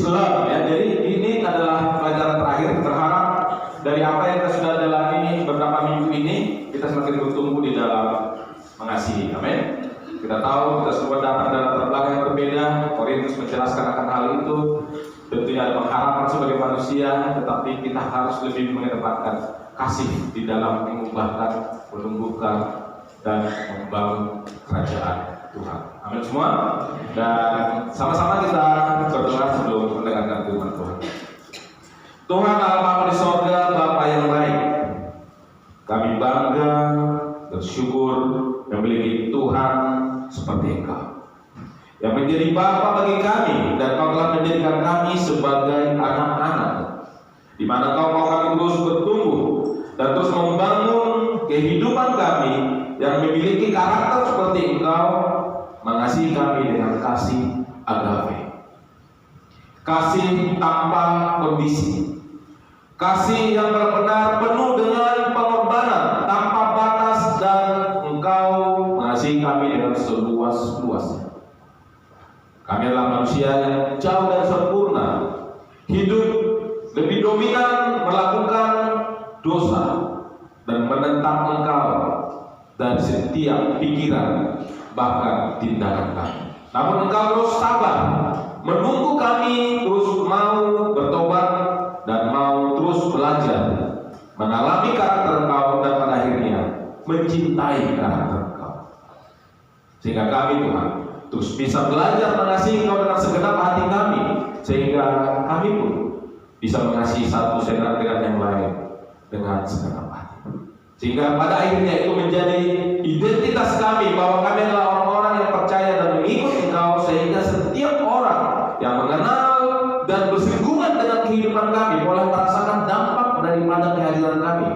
Islam ya. Jadi ini adalah pelajaran terakhir. Berharap dari apa yang kita sudah jalani beberapa minggu ini, kita semakin bertumbuh di dalam mengasihi. Amin. Kita tahu kita semua datang dalam latar belakang yang berbeda. Korintus menjelaskan akan hal itu. Tentunya ada pengharapan sebagai manusia, tetapi kita harus lebih mengedepankan kasih di dalam mengubahkan, menumbuhkan, dan membangun kerajaan Tuhan. Amin semua. Dan sama-sama kita berdoa sebelum mendengarkan firman Tuhan. Tuhan Allah di sorga, Bapa yang baik, kami bangga, bersyukur memiliki Tuhan seperti Engkau, yang menjadi Bapa bagi kami, dan Kau telah menjadikan kami sebagai anak-anak, di mana Kau mau kami terus bertumbuh dan terus membangun kehidupan kami yang memiliki karakter seperti Engkau, mengasihi kami dengan kasih agape, kasih tanpa kondisi, kasih yang benar-benar penuh dengan pengorbanan tanpa batas, dan Engkau mengasihi kami dengan seluas-luasnya. Kami adalah manusia yang jauh dari sempurna, hidup lebih dominan melakukan dosa dan menentang Engkau dan setiap pikiran bahkan tindakan kami. Namun Engkau terus sabar menunggu kami terus mau bertobat dan mau terus belajar mengalami karakter Engkau, dan pada akhirnya mencintai karakter Engkau, sehingga kami Tuhan terus bisa belajar mengasihi Engkau dengan segenap hati kami, sehingga kami pun bisa mengasihi satu dengan yang lain dengan segenap hati, sehingga pada akhirnya itu menjadi identitas kami, bahwa kami adalah orang-orang yang percaya dan mengikut Engkau, sehingga setiap orang yang mengenal dan bersinggungan dengan kehidupan kami boleh merasakan dampak daripada kehadiran kami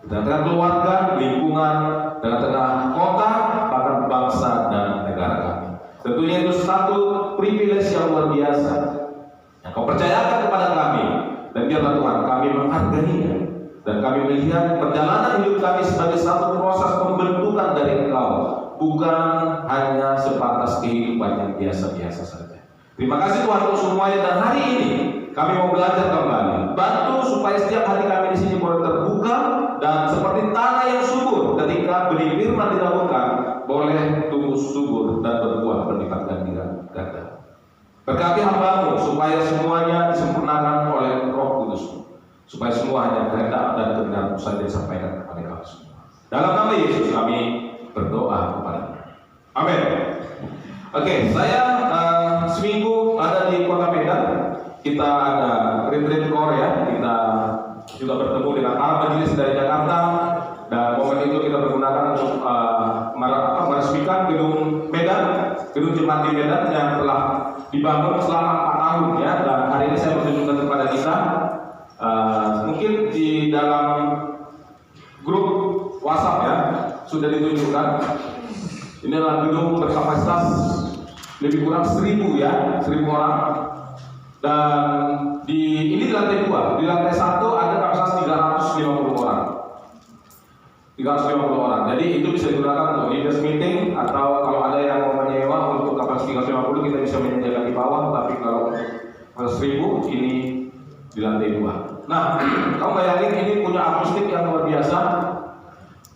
di tengah keluarga, lingkungan, tengah-tengah kota, bahkan bangsa dan negara kami. Tentunya itu satu privilege yang luar biasa yang Kau percayakan kepada kami, dan biarlah Tuhan kami menghargainya, dan kami melihat perjalanan hidup kami sebagai satu proses pembentukan dari Engkau, bukan hanya sebatas kehidupan yang biasa-biasa saja. Terima kasih Tuhan untuk semuanya, dan hari ini kami mau belajar kembali. Bantu supaya setiap hati kami di sini boleh terbuka dan seperti tanah yang subur, ketika benih firman dilakukan boleh tumbuh subur dan berbuah berlipat ganda. Berkati hamba-Mu supaya semuanya disempurnakan oleh Roh Kudus, supaya semua hanya kehendak dan kebenaran-Mu saja disampaikan kepada kami semua. Dalam nama Yesus kami berdoa kepada-Mu. Amin. Oke, saya seminggu ada di Kota Medan. Kita ada retreat Korea. Kita juga bertemu dengan para majelis dari Jakarta, dan momen itu kita bergunakan untuk meresmikan gedung Medan, gedung jemaat di Medan yang telah dibangun selama 4 tahun ya. Dan hari ini saya bertunjukkan kepada kita, mungkin di dalam grup WhatsApp ya sudah ditunjukkan. Ini adalah gedung berkapasitas lebih kurang 1.000 orang, dan ini di lantai 2. Di lantai 1 ada kapasitas 350 orang. 350 orang. Jadi itu bisa digunakan untuk leaders meeting, atau kalau ada yang mau menyewa untuk kapasitas 350 kita bisa menyediakan di bawah. Tapi kalau 1.000 ini di lantai 2. Nah, kamu bayangin ini punya akustik yang luar biasa.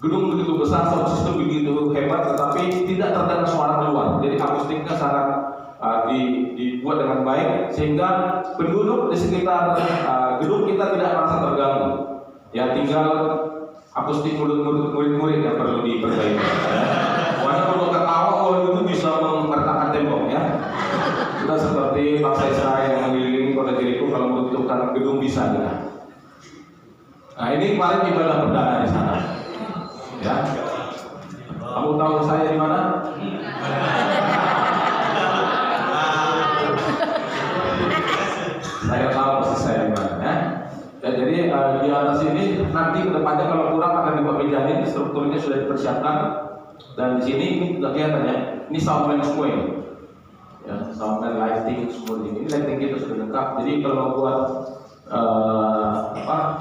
Gedung begitu besar, sound system begitu hebat, tetapi tidak terdengar suara keluar. Jadi akustiknya sangat dibuat dengan baik, sehingga penduduk di sekitar gedung kita tidak merasa terganggu. Ya, tinggal akustik murid-murid yang perlu diperbaiki. Pokoknya kalau ketawa itu bisa memertakan tembok ya. Kita seperti bangsa Israel yang mengelilingi kota Jeriko, kalau membutuhkan gedung bisa ya. Nah, ini kemarin ibadah perdana di sana. Ya, kamu tahu saya di mana? Saya tahu persis saya di mana ya. Jadi di atas ini nanti kedepannya kalau kurang akan dibuat meja ini, strukturnya sudah dipersiapkan. Dan di sini ini tidak kelihatan ya. Ini soundman semua ini. Ya, soundman lighting semua ini. Ini lighting kita sudah lengkap. Jadi kalau buat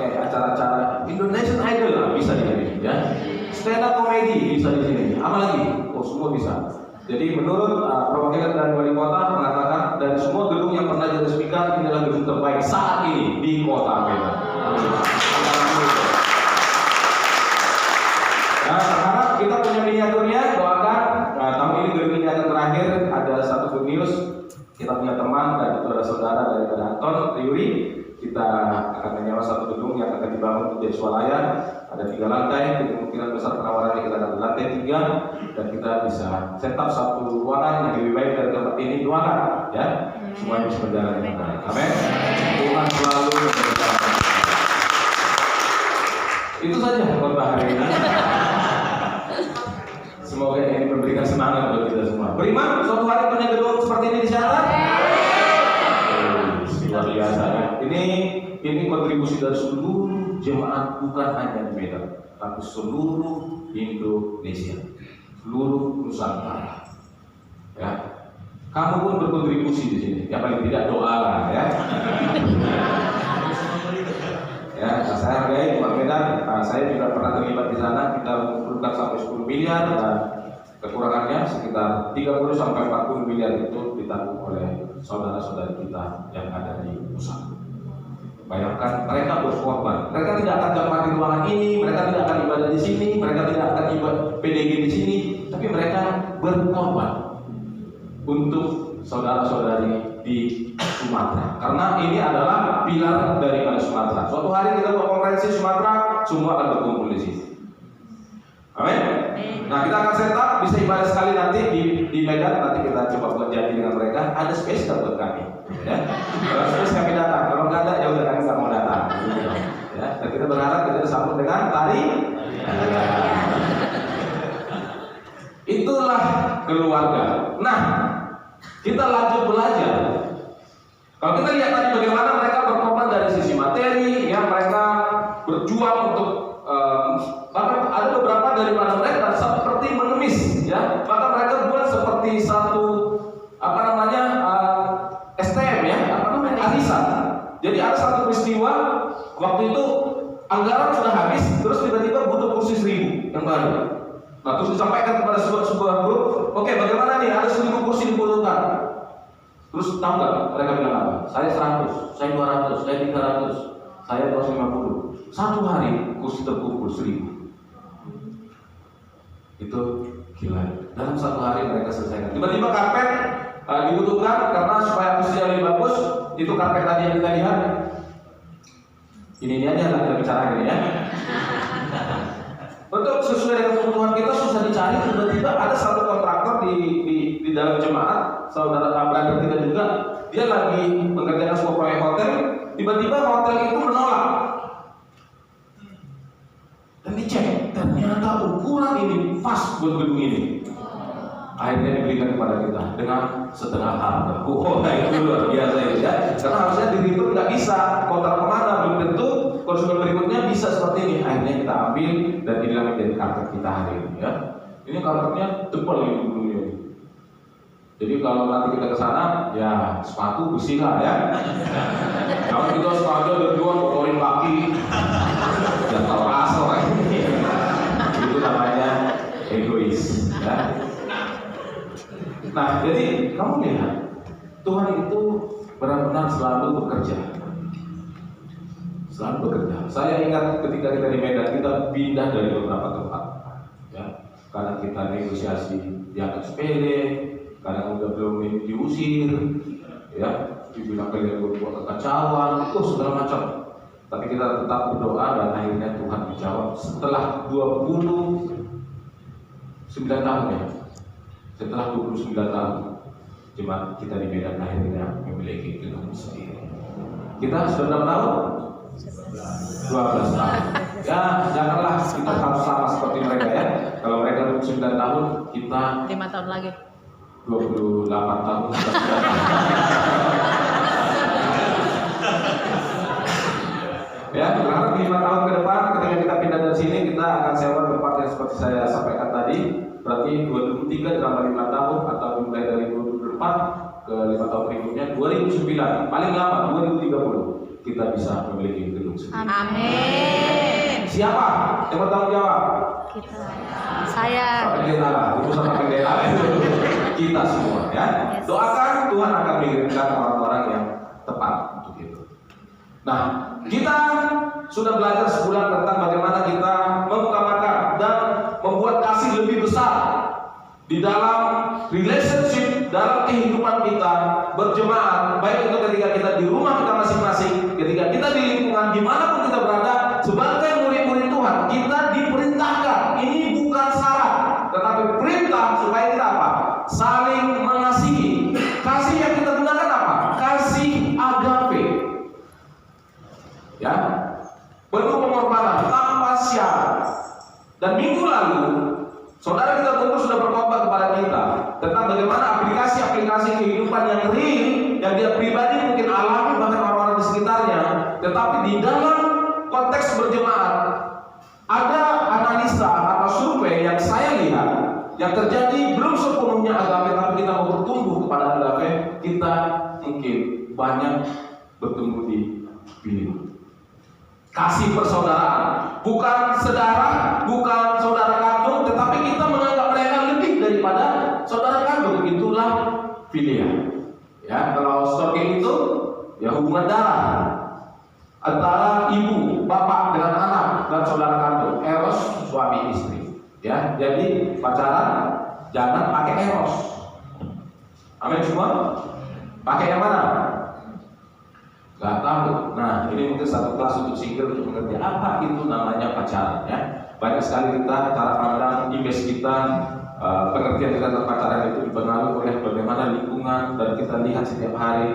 kayak acara-acara Indonesian Idol lah bisa di sini ya. Stand up comedy bisa di sini. Apa lagi? Oh, semua bisa. Jadi menurut perwakilan dari wali kota mengatakan dari semua gedung yang pernah diresmikan, inilah gedung terbaik saat ini di kota Medan. Nah, sekarang kita punya miniaturnya, doakan. Nah, tahun ini gedung ini akan terakhir. Ada satu good news, kita punya teman dan itu ada saudara dari Anton Riuri. Kita akan menyewa satu gedung yang akan dibangun di Swalayan. Ada 3 lantai, kemungkinan besar penawarannya kita ada lantai 3 dan kita bisa set up satu ruangan yang lebih baik dari tempat ini. Doakan ya, semuanya bisa berjalan dengan baik. Amin. Tuhan selalu memberkati. Itu saja khotbah hari ini. Semoga ini memberikan semangat buat kita semua. Beriman, suatu hari punya gedung seperti ini di sana. Luar biasa ya. Ini kontribusi dari seluruh jemaat, bukan hanya di Medan, tapi seluruh Indonesia, seluruh Nusantara. Ya, kamu pun berkontribusi di sini. Ya paling tidak doa lah ya. Ya, saya hargai Jemaat Medan. Saya juga pernah terlibat di sana. Kita mengumpulkan sampai 10 miliar dan kekurangannya sekitar 30 sampai 40 miliar itu ditanggung oleh saudara-saudara kita yang ada di pusat. Bayangkan mereka berkorban. Mereka tidak akan dapat di ruangan ini, mereka tidak akan ibadah di sini, mereka tidak akan ibadah PDG di sini, tapi mereka berkorban untuk saudara-saudari di Sumatera. Karena ini adalah pilar daripada Sumatera. Suatu hari kita berkonferensi Sumatera, semua akan berkumpul di sini. Amin. Nah, kita akan set up, bisa ibadah sekali nanti di Medan. Nanti kita coba buat janji dengan mereka. Ada space buat kami. Ya. Kalau space kami datang. Kalau nggak ada, ya udah kami nggak mau datang. Ya. Dan kita berharap kita disambut dengan tari. Itulah keluarga. Nah, kita lanjut belajar. Kalau kita lihat tadi bagaimana mereka berkorban dari sisi materi, ya mereka berjuang untuk bahkan ada beberapa daripada mereka seperti mengemis, ya bahkan mereka buat seperti satu STM ya, arisan. Jadi ada satu peristiwa waktu itu anggaran sudah habis, terus tiba-tiba butuh kursi 1000 yang baru. Nah terus disampaikan kepada sebuah grup, oke bagaimana nih ada 1000 kursi dibutuhkan. Terus tahu nggak mereka bilang apa? Saya 100, saya 200, saya 300, saya 250. Satu hari kursi terkumpul 1000. Itu gila. Dalam satu hari mereka selesaikan. Tiba-tiba karpet dibutuhkan karena supaya kursinya lebih bagus. Itu karpet tadi yang kita lihat. Ini aja lah kita bicara ini ya. Untuk sesuai dengan kebutuhan kita susah dicari. Tiba-tiba ada satu kontraktor di dalam jemaat, saudara brother kita juga, dia lagi mengerjakan sebuah proyek hotel. Tiba-tiba hotel itu menolak. Dan dicek, ternyata ukuran ini pas buat gedung ini. Akhirnya diberikan kepada kita dengan setengah harga. Itu luar biasa ya. Karena harusnya diri itu nggak bisa kontrak kemana, belum tentu konsumen berikutnya bisa seperti ini. Akhirnya kita ambil dan inilah menjadi karpet kita hari ini ya. Ini karpetnya tebal ini dulunya. Jadi kalau nanti kita ke sana, ya sepatu besi lah ya. Kalau kita sepatu berdua kotorin kaki, jangan tahu rasa lah. Itu namanya egois. Ya. Nah, jadi kamu lihat Tuhan itu benar-benar selalu bekerja. Selalu bekerja. Saya ingat ketika kita di Medan, kita pindah dari beberapa tempat, ya, karena kita negosiasi dianggap sepele. Kadang udah belum diusir, ya, dibilang kalian berbuat kekacauan, segala macam. Tapi kita tetap berdoa dan akhirnya Tuhan menjawab setelah 29 tahun ya. Setelah 29 tahun, jemaat kita di Medan akhirnya memiliki gedung sendiri. Kita sudah berapa tahun? 12 tahun. Ya, janganlah kita harus sama seperti mereka ya. Kalau mereka 29 tahun, kita 5 tahun lagi. 28 tahun. Ya, berharap 5 tahun ke depan ketika kita pindah dari sini kita akan sewa tempat yang seperti saya sampaikan tadi. Berarti 2023 tambah 5 tahun atau dimulai dari 2024 ke 5 tahun berikutnya 2009 paling lama 2030 kita bisa memiliki gedung sendiri. Amin. Siapa yang bertanggung jawab? Kita. Saya. Pak Pendeta, ibu sama pendeta. kita semua ya. Yes. Doakan Tuhan akan mengirimkan orang-orang yang tepat untuk itu. Nah, kita sudah belajar sebulan tentang bagaimana kita mengutamakan dan membuat kasih lebih besar di dalam relationship, dalam kehidupan kita berjemaat, baik itu ketika kita di rumah kita masing-masing, ketika kita di lingkungan dimanapun kita berada, sebagai murid-murid Tuhan, kita diperintahkan. Ini bukan syarat, tetapi perintah supaya kita apa? Saling mengasihi. Kasih yang kita gunakan apa? Kasih agape. Ya, penuh pengorbanan tanpa syarat. Dan minggu lalu saudara kita tentu sudah berkhotbah kepada kita tentang bagaimana aplikasi-aplikasi kehidupan yang real yang dia pribadi mungkin alami bahkan orang-orang di sekitarnya, tetapi di dalam konteks berjemaat ada analisa atau survei yang saya lihat yang terjadi belum sepenuhnya agape, tapi kita mau bertumbuh kepada agape, kita mungkin banyak bertumbuh di Filio. Kasih persaudaraan, bukan saudara, bukan saudara kandung, tetapi kita menganggap mereka lebih daripada saudara kandung. Itulah filia. Ya, kalau storge itu ya hubungan darah antara ibu, bapak dengan anak dan saudara kandung. Eros suami istri. Ya, jadi pacaran jangan pakai eros. Amin semua. Pakai yang mana? Gak tahu. Nah, ini mungkin satu kelas untuk single untuk mengerti apa itu namanya pacaran ya. Banyak sekali kita cara pandang, image kita, pengertian kita tentang pacaran itu dipengaruhi oleh bagaimana lingkungan dan kita lihat setiap hari.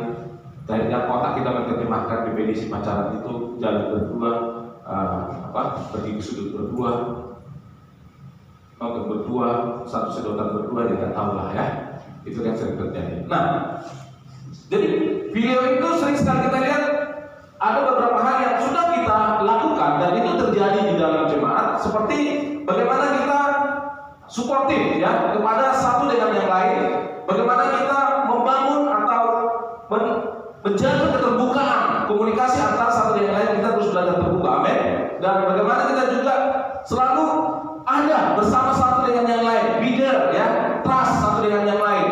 Dari yang otak kita menerjemahkan definisi pacaran itu jalan berdua, pergi ke sudut berdua, nonton berdua, satu sedotan berdua, dia nggak tahu lah ya. Itu yang sering terjadi. Nah, jadi video itu sering sekali kita lihat ada beberapa hal yang sudah kita lakukan dan itu terjadi di dalam jemaat, seperti bagaimana kita suportif ya kepada satu dengan yang lain, bagaimana kita membangun atau menjaga keterbukaan komunikasi antara satu dengan yang lain, kita terus belajar terbuka, amin. Dan bagaimana kita juga selalu ada bersama satu dengan yang lain, leader ya, trust satu dengan yang lain,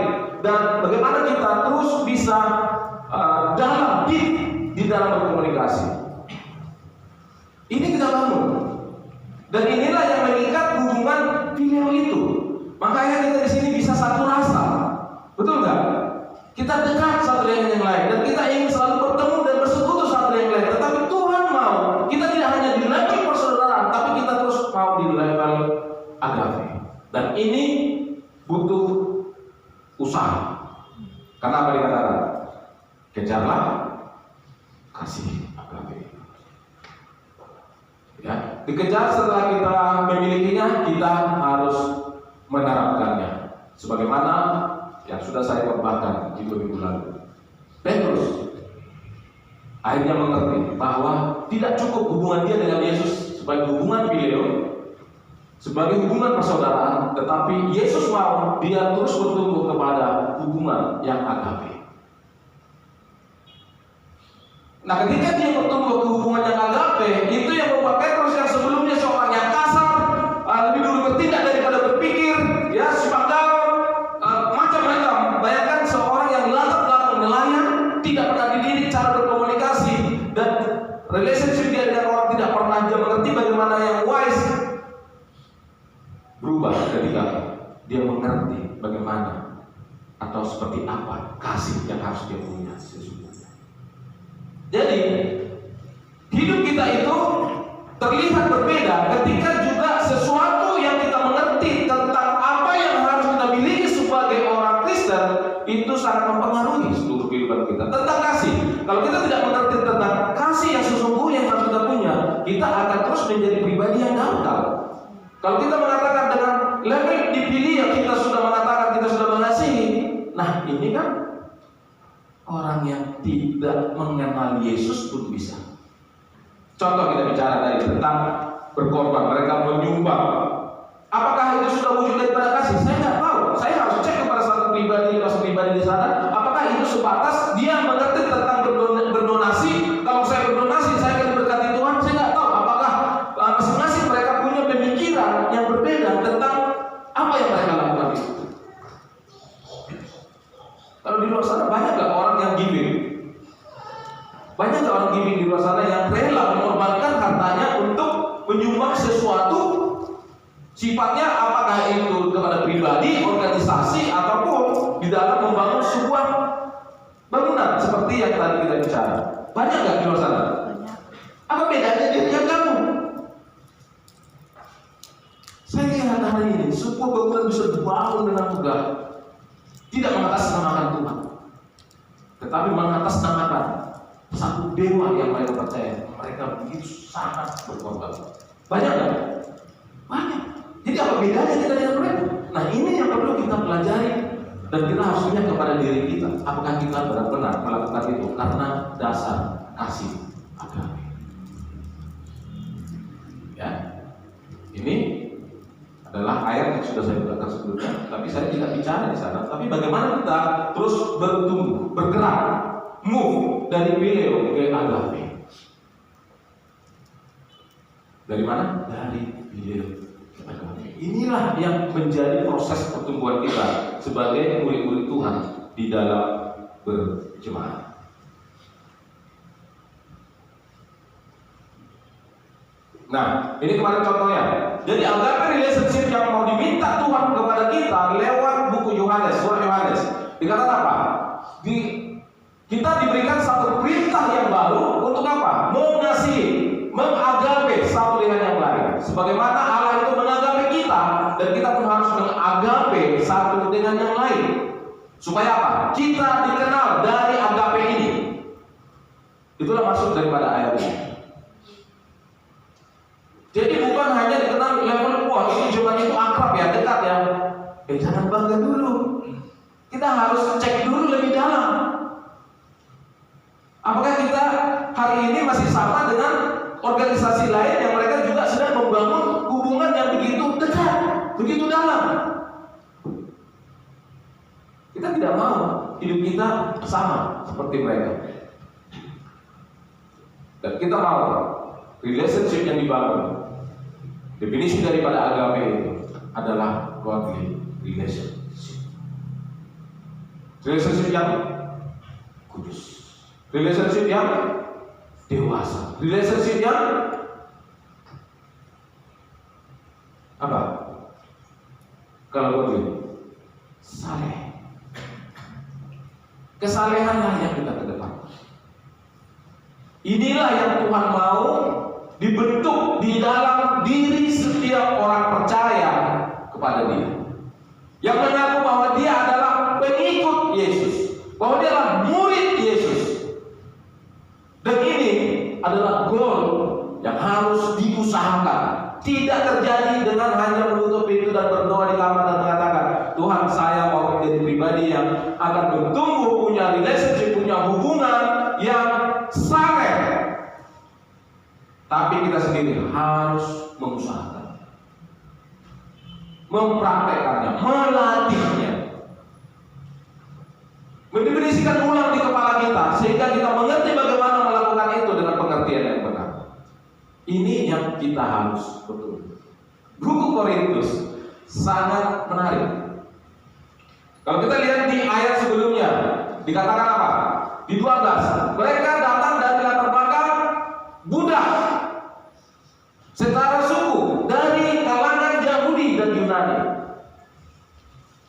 dan bagaimana kita terus bisa dalam di dalam berkomunikasi. Ini kita bangun, dan inilah yang mengikat hubungan filio itu. Makanya kita di sini bisa satu rasa, betul nggak? Kita dekat satu dengan yang lain, dan kita ingin selalu bertemu dan bersekutu satu dengan yang lain. Tetapi Tuhan mau kita tidak hanya di level persaudaraan, tapi kita terus mau di level agape. Dan ini butuh usaha. Karena apa dikatakan? Kejarlah kasih agape. Ya, dikejar setelah kita memilikinya, kita harus menerapkannya. Sebagaimana yang sudah saya khotbahkan di minggu lalu. Petrus akhirnya mengerti bahwa tidak cukup hubungan dia dengan Yesus sebagai hubungan filio, sebagai hubungan persaudaraan, tetapi Yesus mau dia terus bertumbuh kepada hubungan yang agape. Nah, ketika dia bertumbuh ke hubungan yang agape, itu yang membuat Petrus yang sebelumnya seorang yang kasar, lebih dulu bertindak daripada berpikir, ya sepanggal, macam-macam. Bayangkan seorang yang latar belakang nelayan, tidak pernah dididik cara berkomunikasi, dan relationship dia dengan orang tidak pernah dia mengerti bagaimana yang wise. Berubah ketika dia mengerti bagaimana atau seperti apa kasih yang harus dia punya sesungguhnya. Jadi hidup kita itu terlihat berbeda ketika juga sesuatu yang kita mengerti tentang apa yang harus kita miliki sebagai orang Kristen itu sangat mempengaruhi seluruh kehidupan kita. Tentang kasih, kalau kita tidak mengerti tentang kasih yang sesungguhnya yang harus kita punya, kita akan terus menjadi pribadi yang dangkal. Kalau kita mengatakan dengan level dipilih yang kita sudah mengatakan kita sudah mengasihi, nah ini kan orang yang tidak mengenal Yesus pun bisa. Contoh kita bicara tadi tentang berkorban, mereka menyumbang. Apakah itu sudah wujud daripada kasih? Saya nggak tahu. Saya harus cek kepada satu pribadi di sana. Apakah itu sebatas dia mengerti tentang berdonasi? Kalau saya berdonasi, saya akan diberkati Tuhan. Saya nggak tahu. Apakah masing-masing mereka punya pemikiran yang berbeda tentang apa yang mereka lakukan itu? Banyak nggak orang giving di luar sana yang rela mengorbankan hartanya untuk menyumbang sesuatu, sifatnya apakah itu kepada pribadi, organisasi, ataupun di dalam membangun sebuah bangunan seperti yang tadi kita bicara. Banyak nggak di luar sana? Banyak. Apa bedanya dia dengan kamu? Saya lihat hari ini sebuah bangunan bisa dibangun dengan megah, tidak mengatasnamakan Tuhan, tetapi mengatasnamakan satu dewa yang mereka percaya. Mereka begitu sangat berkorban. Banyak nggak? Banyak. Jadi apa bedanya kita dengan mereka? Nah, ini yang perlu kita pelajari dan kita harus lihat kepada diri kita. Apakah kita benar-benar melakukan itu karena dasar kasih agape? Ya, ini adalah ayat yang sudah saya bacakan sebelumnya, tapi saya tidak bicara di sana. Tapi bagaimana kita terus bertumbuh, bergerak, move dari Phileo ke agape? Dari mana? Dari Phileo ke agape. Inilah yang menjadi proses pertumbuhan kita sebagai murid-murid Tuhan di dalam berjemaat. Nah, ini kemarin contohnya. Jadi agape relationship yang mau diminta Tuhan kepada kita lewat buku Yohanes, surat Yohanes. Dikatakan apa? Kita diberikan satu perintah yang baru untuk apa? Mengasihi, mengagape satu dengan yang lain. Sebagaimana Allah itu mengagape kita, dan kita pun harus mengagape satu dengan yang lain. Supaya apa? Kita dikenal dari agape ini. Itulah maksud daripada ayat ini. Jadi bukan hanya dikenal level wah ini cuma itu akrab ya, dekat ya. Jangan bangga dulu. Kita harus cek dulu lebih dalam. Apakah kita hari ini masih sama dengan organisasi lain yang mereka juga sedang membangun hubungan yang begitu dekat, begitu dalam? Kita tidak mau hidup kita sama seperti mereka. Dan kita mau relationship yang dibangun. Definisi daripada agape itu adalah godly relationship. Relationship yang kudus, relationship yang dewasa, relationship yang apa? Kalau godly, saleh. Kesalehanlah yang kita kedepan. Inilah yang Tuhan mau dibentuk di dalam diri setiap orang percaya kepada Dia, yang mengaku bahwa dia adalah pengikut Yesus, bahwa dia adalah murid Yesus. Dan ini adalah goal yang harus diusahakan. Tidak terjadi dengan hanya menutup pintu dan berdoa di kamar dan mengatakan, Tuhan, saya mau menjadi pribadi yang akan bertumbuh, punya relationship, punya hubungan yang saleh. Tapi kita sendiri harus mengusahakan, mempraktekannya, melatihnya, mendefinisikan ulang di kepala kita sehingga kita mengerti bagaimana melakukan itu dengan pengertian yang benar. Ini yang kita harus betul. Buku Korintus sangat menarik. Kalau kita lihat di ayat sebelumnya, dikatakan apa? Di 12, mereka datang dari latar belakang Buddha setara suku, dari kalangan Yahudi dan Yunani.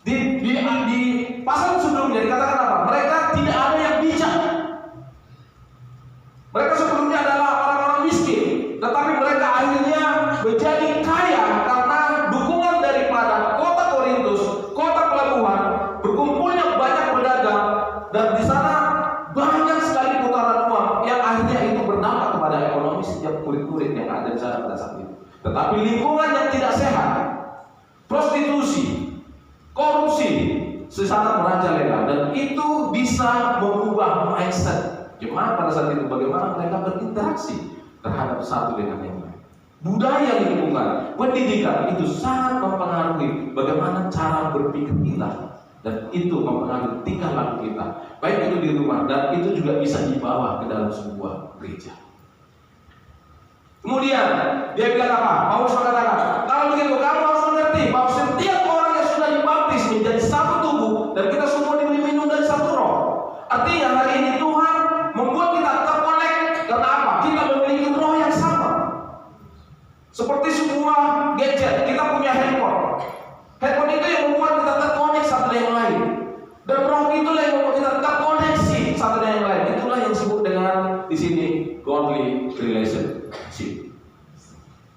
Di pasal sebelumnya dikatakan apa? Mereka tidak ada yang bijak. Mereka sebelumnya adalah orang-orang miskin, tetapi mereka akhirnya menjadi kaya karena dukungan daripada kota Korintus, kota pelabuhan, berkumpulnya banyak pedagang, dan di sana banyak sekali putaran uang yang akhirnya itu berdampak kepada ekonomi setiap murid-murid yang ada di sana pada saat itu. Tetapi lingkungan yang tidak sehat, prostitusi, korupsi, sangat merajalela, dan itu bisa mengubah mindset jemaat pada saat itu. Bagaimana mereka berinteraksi terhadap satu dengan yang lain. Budaya lingkungan, pendidikan itu sangat mempengaruhi bagaimana cara berpikir kita, dan itu mempengaruhi tingkah laku kita, baik itu di rumah, dan itu juga bisa dibawa ke dalam sebuah gereja. Kemudian dia bilang apa? Paulus mengatakan, kalau begitu kamu harus mengerti bahwa setiap orang yang sudah dibaptis menjadi satu tubuh, dan kita semua diberi minum dari satu roh. Artinya hari ini Tuhan membuat kita terkoneksi di sini godly relationship.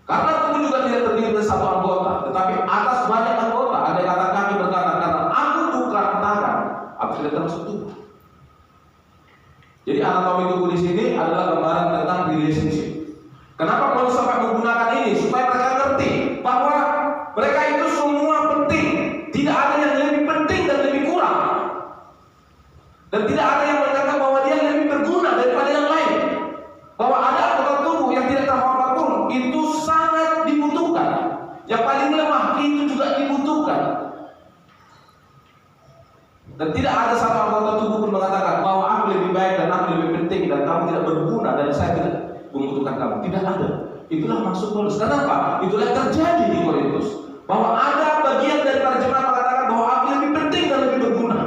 Karena tubuh juga tidak terdiri dari satu anggota, tetapi atas banyak anggota. Ada kata kami berkata, karena aku bukan tangan, aku tidak termasuk tubuh. Jadi anatomi tubuh di sini adalah gambaran tentang relationship. Kenapa Paulus sampai menggunakan ini? Supaya mereka ngerti bahwa mereka itu semua penting. Tidak ada yang lebih penting dan lebih kurang. Dan tidak ada yang berkata bahwa dia lebih berguna daripada yang lain. Bahwa ada anggota tubuh yang tidak terhormat pun itu sangat dibutuhkan. Yang paling lemah itu juga dibutuhkan. Dan tidak ada satu anggota tubuh pun mengatakan bahwa aku lebih baik dan aku lebih penting dan kamu tidak berguna dan saya tidak membutuhkan kamu. Tidak ada. Itulah maksud Paulus. Kenapa? Itulah yang terjadi di Korintus. Bahwa ada bagian dari para jemaat mengatakan bahwa aku lebih penting dan lebih berguna.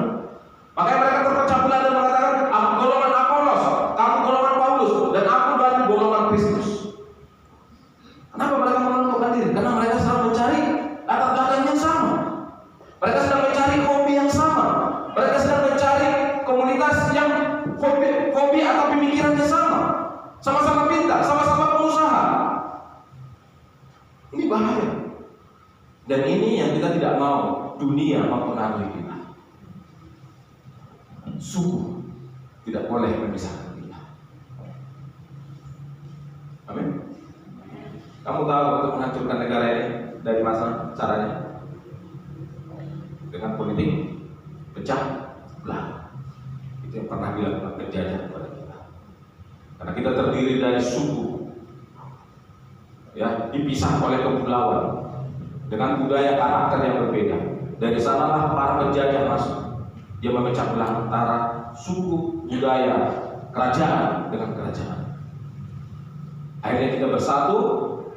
Makanya mereka terpecah belah dan mengatakan, aku golongan Apolos, kamu golongan Paulus, dan aku dari golongan Kristus. Kenapa mereka menentukan diri? Karena mereka sedang mencari latar belakang yang sama. Mereka sedang mencari hobi yang sama. Mereka sedang mencari komunitas yang hobi atau pemikirannya sama. Sama-sama pintar, sama-sama pengusaha. Ini bahaya. Dan ini yang kita tidak mau dunia mempengaruhi kita. Suku tidak boleh memisahkan kita. Amin. Kamu tahu untuk menghancurkan negara ini dari mana caranya? Dengan politik pecah belah. Itu yang pernah dilakukan penjajah kepada kita. Karena kita terdiri dari suku, ya, dipisah oleh kepulauan dengan budaya karakter yang berbeda. Dari sanalah para penjajah masuk. Dia memecah belah antara suku, budaya, kerajaan dengan kerajaan. Akhirnya kita bersatu.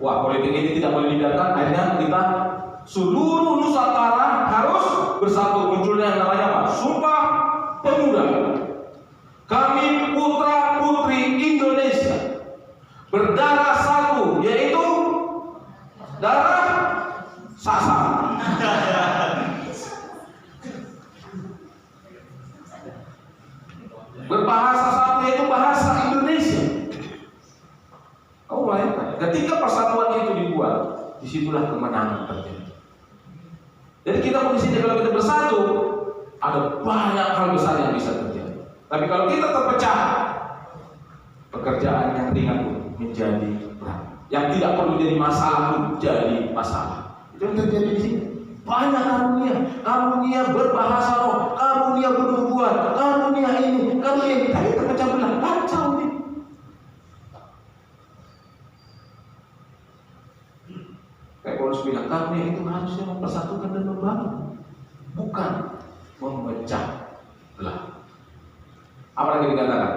Wah, politik ini tidak boleh dibiarkan. Akhirnya kita seluruh Nusantara harus bersatu. Munculnya yang namanya apa? Sumpah Pemuda. Kami putra putri Indonesia berdarah satu, yaitu darah Sasak. Berbahasa satu, yaitu bahasa Indonesia. Kamu bayangkan, ketika persatuan itu dibuat, disitulah kemenangan terjadi. Jadi kita pun di sini kalau kita bersatu, ada banyak hal besar yang bisa terjadi. Tapi kalau kita terpecah, pekerjaan yang ringan pun menjadi berat. Yang tidak perlu jadi masalah pun jadi masalah. Itu yang terjadi di sini. Banyak karunia berbahasa roh, karunia bernubuat, karunia ini, karunia ini. Tapi terpecah belah, kacau nih. Kayak Paulus bilang, karunia itu harusnya mempersatukan dan membangun, bukan memecah belah. Apa lagi dikatakan?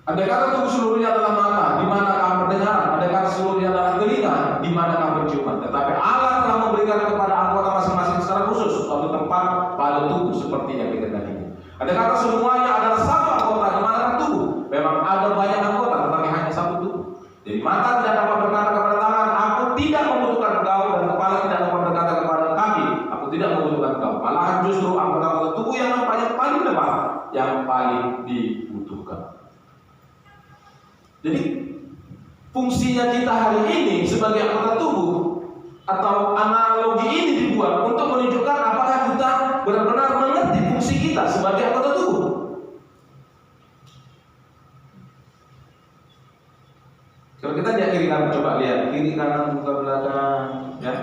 Andai kata tubuh seluruhnya adalah mata, di mana kamu pendengaran? Andai kata seluruhnya adalah telinga, di mana kamu penciuman? Tetapi Allah telah memberikan kepada anggota masing-masing secara khusus suatu tempat pada tubuh seperti yang dikehendakinya. Andai kata semuanya adalah satu anggota, di mana tubuh? Memang ada banyak anggota, tetapi hanya satu tubuh. Jadi mata tidak dapat berkata kepada tangan, aku tidak membutuhkan engkau, dan kepala tidak dapat berkata kepada kaki, aku tidak membutuhkan engkau. Malahan justru anggota tubuh yang paling lemah, yang paling dibutuhkan. Jadi fungsinya kita hari ini sebagai anggota tubuh atau analogi ini dibuat untuk menunjukkan apakah kita benar-benar mengerti fungsi kita sebagai anggota tubuh. Kalau kita lihat kiri kanan, coba lihat kiri kanan muka belakang, ya.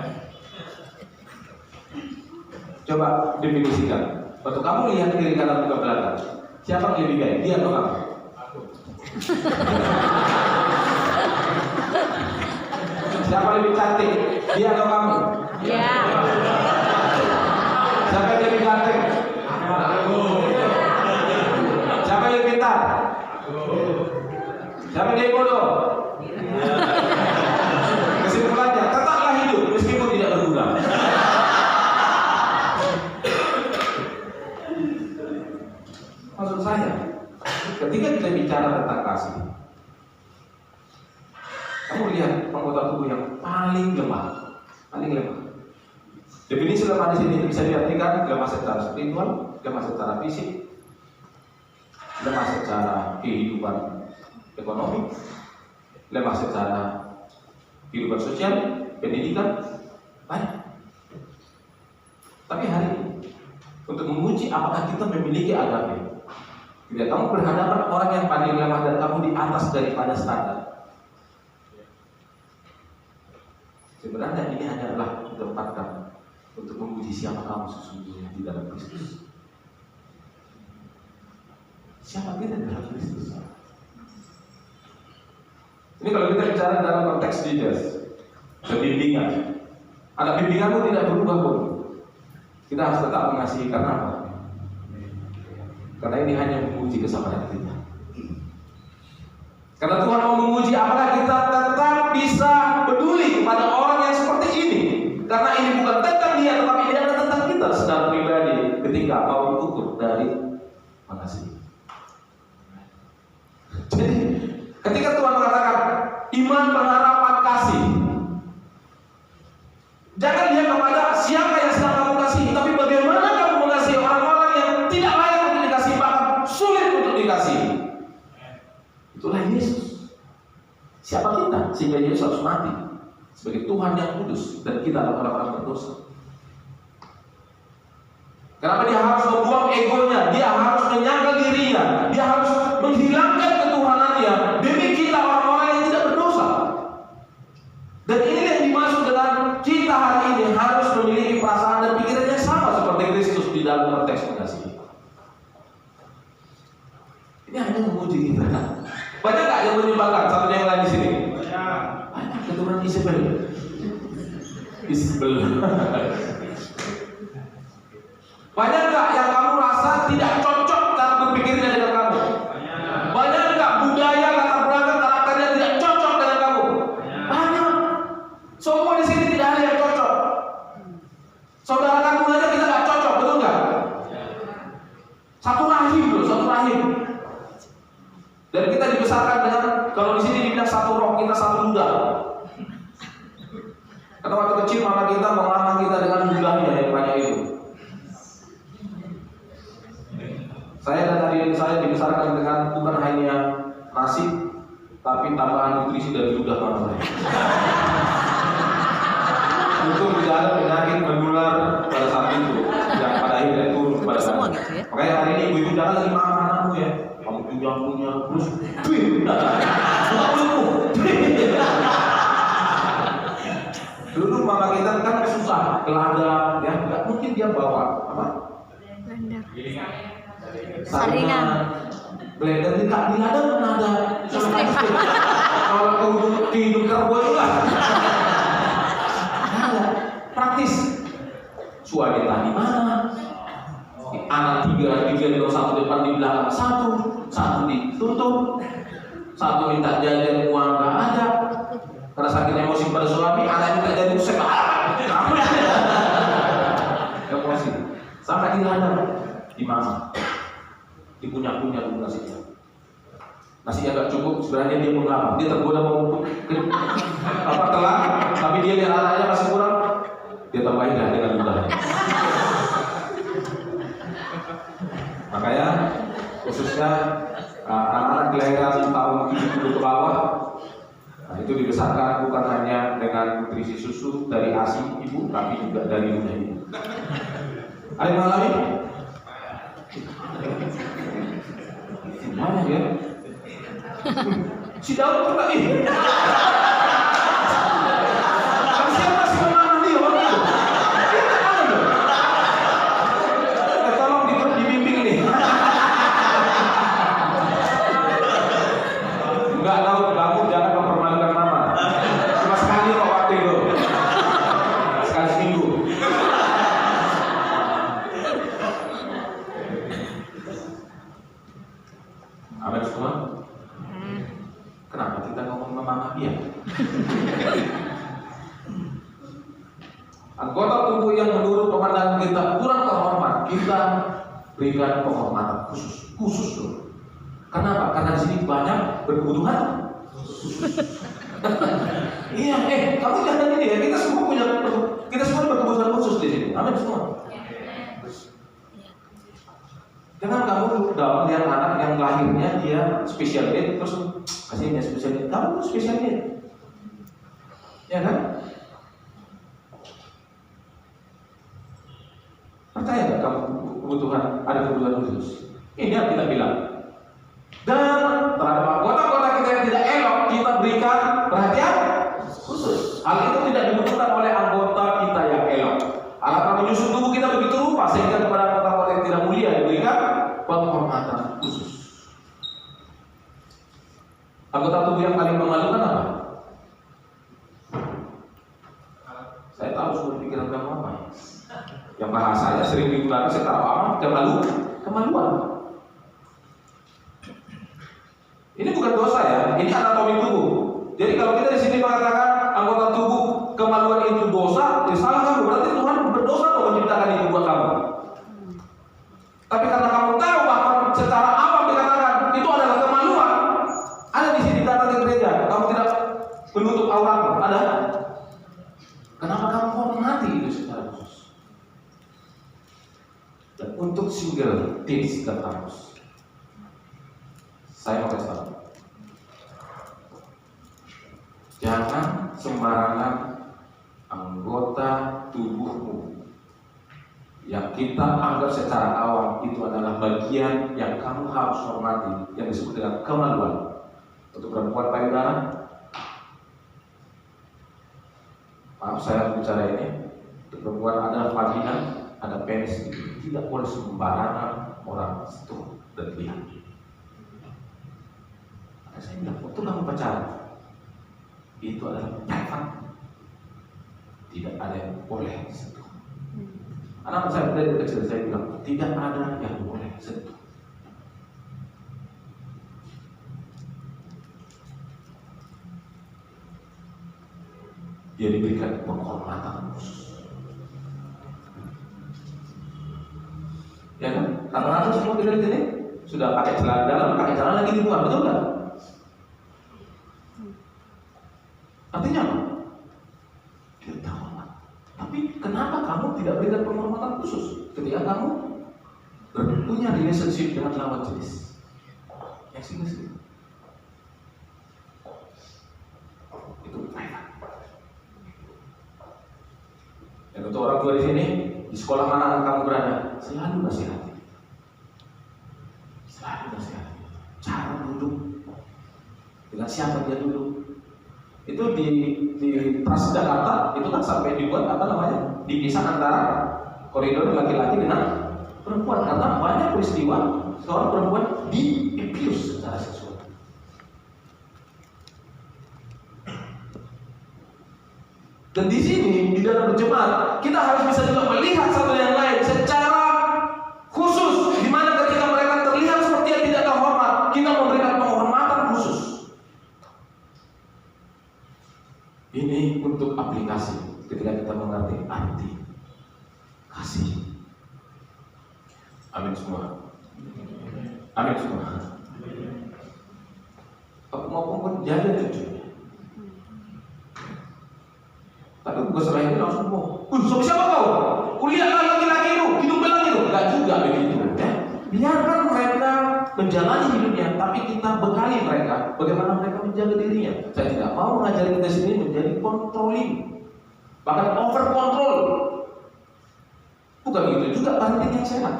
Coba definisikan. Waktu kamu lihat kiri kanan muka belakang, siapa yang lebih baik, dia atau kamu? Siapa lebih cantik? Dia atau kamu? Ya. Siapa yang lebih ganteng? Siapa yang lebih pintar? Siapa yang lebih bodoh? Kesimpulannya, tetaplah hidup meskipun tidak berguna. Maksud saya, ketika kita bicara tentang kasih, kamu lihat anggota tubuh yang paling lemah, Definisi lemah di sini bisa diartikan lemah secara spiritual, lemah secara fisik, lemah secara kehidupan ekonomi, lemah secara kehidupan sosial, pendidikan, banyak. Tapi hari ini untuk menguji apakah kita memiliki agape, ketika kamu berhadapan orang yang paling lemah dan kamu di atas daripada standar, sebenarnya ini hanyalah ditempatkan untuk menguji siapa kamu sesungguhnya di dalam Kristus. Siapa kita di dalam Kristus? Ini kalau kita bicara dalam konteks leaders, bimbingan. Anak bimbinganmu tidak berubah pun, kita harus tetap mengasihi. Karena apa? Karena ini hanya menguji kesabaran kita. Karena Tuhan mau menguji apakah kita tetap bisa peduli kepada orang yang seperti ini. Karena ini bukan tentang dia, tetapi ini adalah tentang kita secara pribadi ketika mau diukur dari mengasihi. Jadi ketika Tuhan mengatakan iman, pengharapan, kasih, jangan lihat kepada siapa yang sedang kamu kasih, tapi bagaimana kamu mengasihi orang-orang yang tidak layak untuk dikasih, bahkan sulit untuk dikasih. Itulah Yesus. Siapa kita sehingga Yesus harus mati sebagai Tuhan yang kudus dan kita adalah orang-orang berdosa? Kenapa dia harus membuang egonya? Dia harus menyangkal dirinya. Dia harus menghilangkan ketuhanannya demi kita orang-orang yang tidak berdosa. Dan ini yang dimaksud dengan kita hari ini harus memiliki perasaan dan pikiran yang sama seperti Kristus di dalam konteks mengasihi. Ini hanya menguji kita. Banyak nggak yang menyebalkan? Satunya yang lain di sini. Banyak keturunan Isabel. Banyak nggak yang kamu rasa tidak cocok cara berpikirnya dengan kamu? Banyak nggak budaya latar belakang karakternya tidak cocok dengan kamu? Banyak. Semua di sini tidak ada yang cocok. Saudara kamu aja kita nggak cocok, betul nggak? Satu rahim loh, satu rahim. Dan kita dibesarkan dengan, kalau di sini dibilang satu roh, kita satu ludah. Karena waktu kecil mama kita melamar kita dengan ludahnya yang banyak itu. Saya dan adik saya dibesarkan dengan bukan hanya nasi, tapi tambahan nutrisi dari ludah mama saya. Untuk tidak ada penyakit menular pada saat itu, yang pada akhirnya turun kepada saya. Gitu ya? Makanya hari ini ibu-ibu jangan lagi makan anakmu ya. Kamu punya terus, dulu mama kita kan susah, gelaga, ya nggak mungkin dia bawa apa? Saringan. Blender di ladang mana ada? Kalau kehidupan kerbo itu lah. Ada praktis. Suamilah di mana? Anak tiga satu depan di belakang satu ditutup, satu minta jajan uang nggak ada. Karena sakit emosi pada suami, anak minta jajan saya emosi. Sampai di ladang di mana? Dipunya-punya dulu nasinya. Nasinya nggak cukup, sebenarnya dia mengapa? Dia tergoda mau apa telan, tapi dia lihat anaknya masih kurang, dia tambahin lah dengan ludahnya. Makanya khususnya anak-anak kelahiran tahun 70 ke bawah, nah, itu dibesarkan bukan hanya dengan nutrisi susu dari ASI ibu, tapi juga dari ludah ibu. Ada yang mengalami? Banyak ya. Si Daud pernah ini. Kan siapa masih menang dia waktu itu? Tolong dibimbing ini. Enggak tahu, kamu jangan mempermalukan mama. Cuma sekali kok waktu itu. Sekali seminggu. Amin semua. Kenapa kita ngomong memamah dia? Anggota tubuh yang menurut pemandangan kita kurang terhormat, kita berikan penghormatan khusus loh. Kenapa? Karena di sini banyak berkebutuhan. Iya, kamu jangan ini ya. Kita semua berkebutuhan khusus di sini. Amin semua. Jangan kamu down lihat anak yang lahirnya dia special need, terus kasih dia special need. Kamu tuh special need, ya kan? Percaya nggak kamu kebutuhan, ada kebutuhan khusus? Ini yang kita bilang. Dan terhadap anggota-anggota kita yang tidak elok, kita berikan perhatian khusus. Hal itu tidak dibutuhkan oleh anggota kita yang elok. Alat menyusun tubuh kita begitu rupa sehingga kepada anggota-anggota yang tidak mulia diberikan penghormatan khusus. Anggota tubuh yang paling memalukan apa? Saya tahu semua pikiran kamu apa. Yang bahasanya sering digunakan secara awam, kemaluan. Ini bukan dosa ya, ini anatomi tubuh. Jadi kalau kita di sini mengatakan anggota tubuh kemaluan itu dosa, ya salah kamu. Berarti Tuhan berdosa loh menciptakan itu buat kamu. Tapi karena kamu tahu bahwa secara awam dikatakan itu adalah kemaluan, ada di sini data di gereja. Kamu tidak menutup auratmu, ada. Kenapa kamu hormati itu secara khusus? Dan untuk single tips dan harus, saya mau kasih tahu, jangan sembarangan anggota tubuhmu yang kita anggap secara awam itu adalah bagian yang kamu harus hormati, yang disebut dengan kemaluan. Untuk perempuan payudara, maaf saya bicara ini, untuk perempuan ada vagina, ada penis, tidak boleh sembarangan orang sentuh dan lihat. Saya bilang, waktu kamu pacaran, itu adalah private, tidak ada yang boleh sentuh. Anak saya dari kecil saya bilang, tidak ada yang boleh sentuh. Dia diberikan penghormatan khusus. Ya kan? Rata-rata semua kita di sini sudah pakai celana dalam, pakai celana lagi di luar, betul nggak? Artinya apa? Tidak hormat. Tapi kenapa kamu tidak berikan penghormatan khusus ketika kamu punya relationship dengan lawan jenis? Yang sini. Itu private. Dan untuk orang tua di sini, di sekolah mana anak kamu berada, selalu nasihati. Selalu nasihati. Cara duduk, dengan siapa dia duduk. Itu di Transjakarta itu kan sampai dibuat apa namanya, dipisah antara koridor laki-laki dengan perempuan karena banyak peristiwa seorang perempuan di abuse secara seksual. Dan di sini di dalam berjemaat kita harus bisa juga melihat satu yang lain secara khusus, di mana ketika mereka terlihat seperti yang tidak terhormat, kita memberikan penghormatan khusus. Ini untuk aplikasi ketika kita mengerti arti kasih. Amin semua. Amin semua. Aku mau jaga cucunya. Tapi bukan setelah ini langsung mau. Sama siapa kau? Kuliahlah laki-laki itu, hidup belang itu. Enggak juga begitu. Ya? Biarkan mereka menjalani hidupnya, tapi kita bekali mereka bagaimana mereka menjaga dirinya. Saya tidak mau mengajari kita sini menjadi controlling, bahkan over control. Bukan begitu juga parenting yang sehat.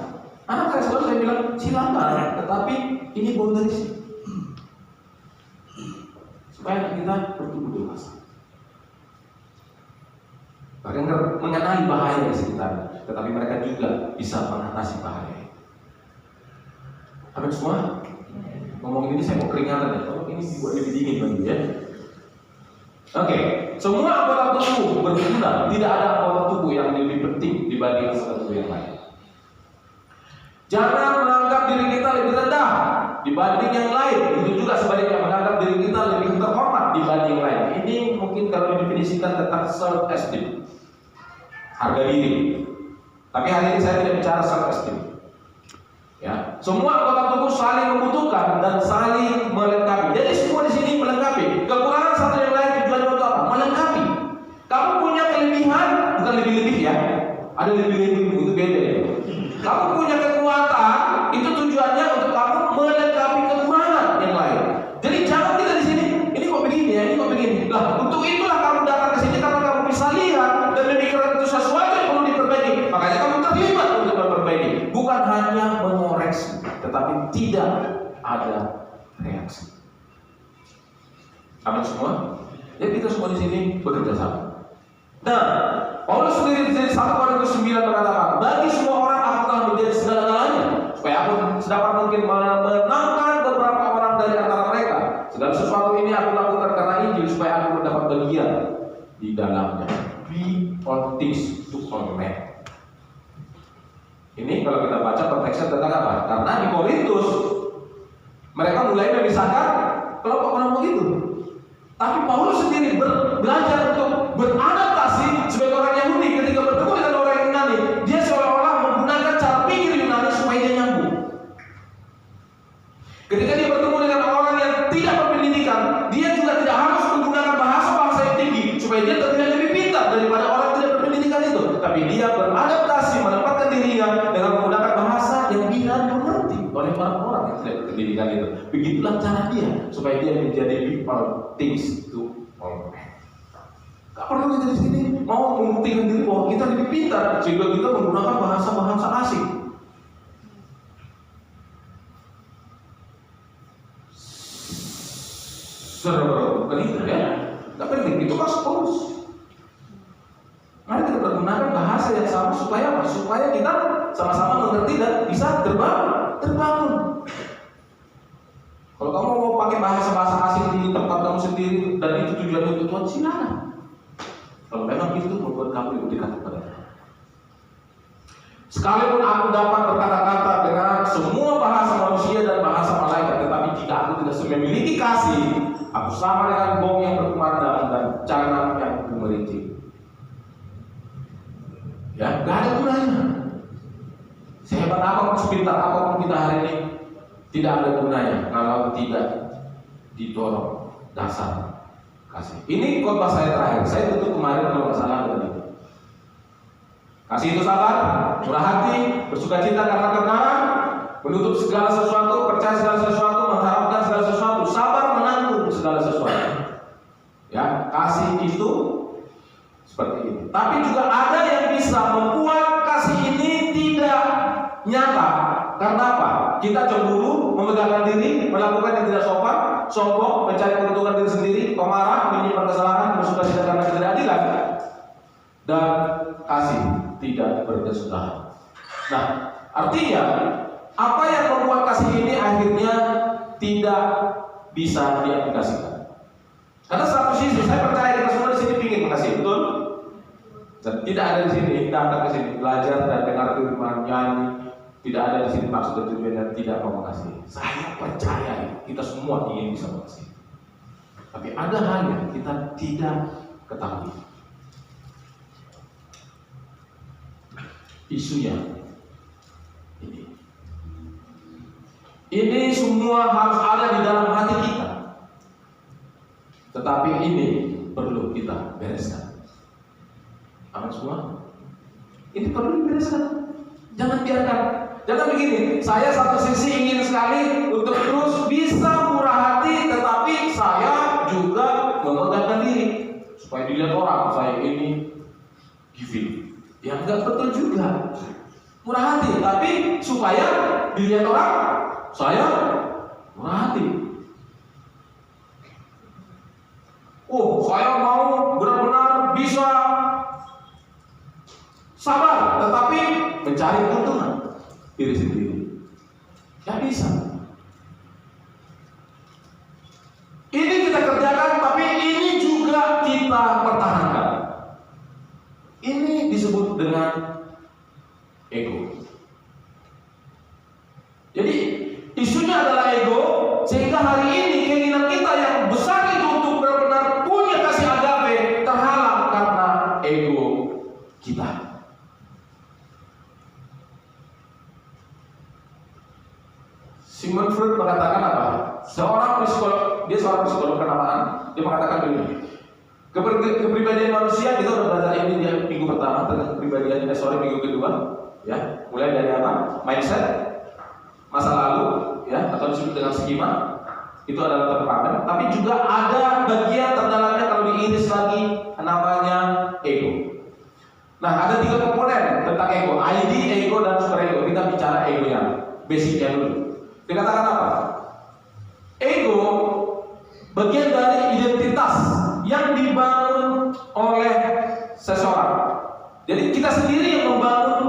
Anak saya selalu saya bilang silakan, tetapi ini boundaries supaya anak kita bertumbuh dewasa. Bahkan mengenali bahaya di sekitar, tetapi mereka juga bisa mengatasi bahaya. Amin semua. Ngomong ini saya mau keringatan ya. Kalau ini dibuat lebih dingin lagi ya. Oke, semua anggota tubuh berguna. Tidak ada anggota tubuh yang lebih penting dibanding anggota tubuh yang lain. Jangan menganggap diri kita lebih rendah dibanding yang lain. Itu juga sebaliknya, menganggap diri kita lebih terhormat dibanding yang lain. Ini mungkin kalau didefinisikan tentang self esteem, harga diri. Tapi hari ini saya tidak bicara self esteem. Ya, semua anggota tubuh saling membutuhkan dan saling melengkapi. Jadi semua di sini melengkapi. Kekurangan satu yang lain tujuannya untuk apa? Melengkapi. Kamu punya kelebihan, bukan lebih-lebih ya. Ada lebih-lebih itu beda ya. Kamu punya kekuatan, itu koneksi. Amin semua? Jadi kita semua di sini bekerja sama. Nah, Paulus sendiri di 1 Korintus 9 berkata, bagi semua orang aku telah menjadi segala-galanya, supaya aku sedapat mungkin menangkan beberapa orang dari antara mereka. Segala sesuatu ini aku lakukan karena Injil, supaya aku mendapat bagian di dalamnya. Be all things to all men. Ini kalau kita baca konteksnya tentang apa? Karena di Korintus mereka mulai memisahkan kelompok-kelompok itu. Tapi Paulus sendiri belajar untuk beradaptasi sebagai orang Yahudi. Ketika bertemu dengan orang Yunani, dia seolah-olah menggunakan cara pikir Yunani supaya dia nyambung. Ketika dia bertemu dengan orang yang tidak berpendidikan, dia juga tidak harus menggunakan bahasa-bahasa yang tinggi supaya dia terlihat lebih pintar daripada orang yang tidak berpendidikan itu. Tapi dia beradaptasi, menempatkan dirinya dengan menggunakan bahasa yang bisa dimengerti oleh orang-orang yang tidak berpendidikan itu. Begitulah cara dia supaya dia menjadi all things to all men. Gak perlu kita di sini mau membuktikan diri bahwa kita lebih pintar sehingga kita menggunakan bahasa-bahasa asing. Bukan itu ya. Gak penting, itu kan Paulus. Mari kita menggunakan bahasa yang sama supaya apa? Supaya kita sama-sama mengerti dan bisa terbangun. Kalau kamu mau pakai bahasa-bahasa asing di tempat kamu sendiri dan itu tujuan untuk Tuhan, silakan. Kalau memang itu membuat kamu lebih dekat kepada Tuhan. Sekalipun aku dapat berkata-kata dengan semua bahasa manusia dan bahasa malaikat, tetapi jika aku tidak memiliki kasih, aku sama dengan bom yang berkumandang dan canang yang gemericik. Ya, gak ada gunanya. Sehebat apapun, sepintar apapun kita hari ini, tidak ada gunanya kalau tidak didorong dasar kasih. Ini khotbah saya terakhir. Saya tutup kemarin kalau nggak salah dengan itu. Kasih itu sabar, murah hati, bersukacita karena kebenaran, menutup segala sesuatu, percaya segala sesuatu, mengharapkan segala sesuatu, sabar menanggung segala sesuatu. Ya, kasih itu seperti ini. Tapi juga ada yang bisa membuat kasih ini tidak nyata. Karena apa? Kita cemburu, memegangkan diri, melakukan yang tidak sopan, sombong, mencari keuntungan diri sendiri, pemarah, menyimpan kesalahan, bersukacita karena ketidakadilan, dan kasih tidak berkesudahan. Nah, artinya apa yang membuat kasih ini akhirnya tidak bisa diaplikasikan. Karena satu sisi saya percaya kita semua di sini ingin mengasihi, betul? Dan tidak ada di sini datang ke sini belajar dan dengar firman, nyanyi. Tidak ada di sini maksud dan tujuannya tidak mau mengasihi. Saya percaya kita semua ingin bisa mengasihi. Tapi ada hal yang kita tidak ketahui. Isunya ini semua harus ada di dalam hati kita. Tetapi ini perlu kita bereskan. Amin semua? Ini perlu dibereskan. Jangan biarkan. Jangan begini, saya satu sisi ingin sekali untuk terus bisa murah hati, tetapi saya juga memegangkan diri supaya dilihat orang saya ini giving. Ya enggak betul juga. Murah hati, tapi supaya dilihat orang saya murah hati. Oh, saya mau benar-benar bisa sabar, tetapi mencari keuntungan diri sendiri. Gak bisa. Ini kita kerjakan, tapi ini juga kita pertahankan. Ini disebut dengan ego. Jadi isunya adalah ego, sehingga hari ini keinginan kita yang besar itu untuk benar-benar punya kasih agape terhalang karena ego kita. Sigmund Freud mengatakan apa? Seorang psikolog kenamaan, dia mengatakan begini. Kepribadian manusia, kita sudah belajar ini di minggu pertama tentang kepribadian, minggu kedua, ya. Mulai dari apa? Mindset, masa lalu, ya, atau disebut dengan skema. Itu adalah temperamen. Tapi juga ada bagian terdalamnya kalau diiris lagi namanya ego. Nah, ada 3 komponen tentang ego: ID, ego, dan superego. Kita bicara egonya, basicnya dulu. Dikatakan apa? Ego bagian dari identitas yang dibangun oleh seseorang. Jadi kita sendiri yang membangun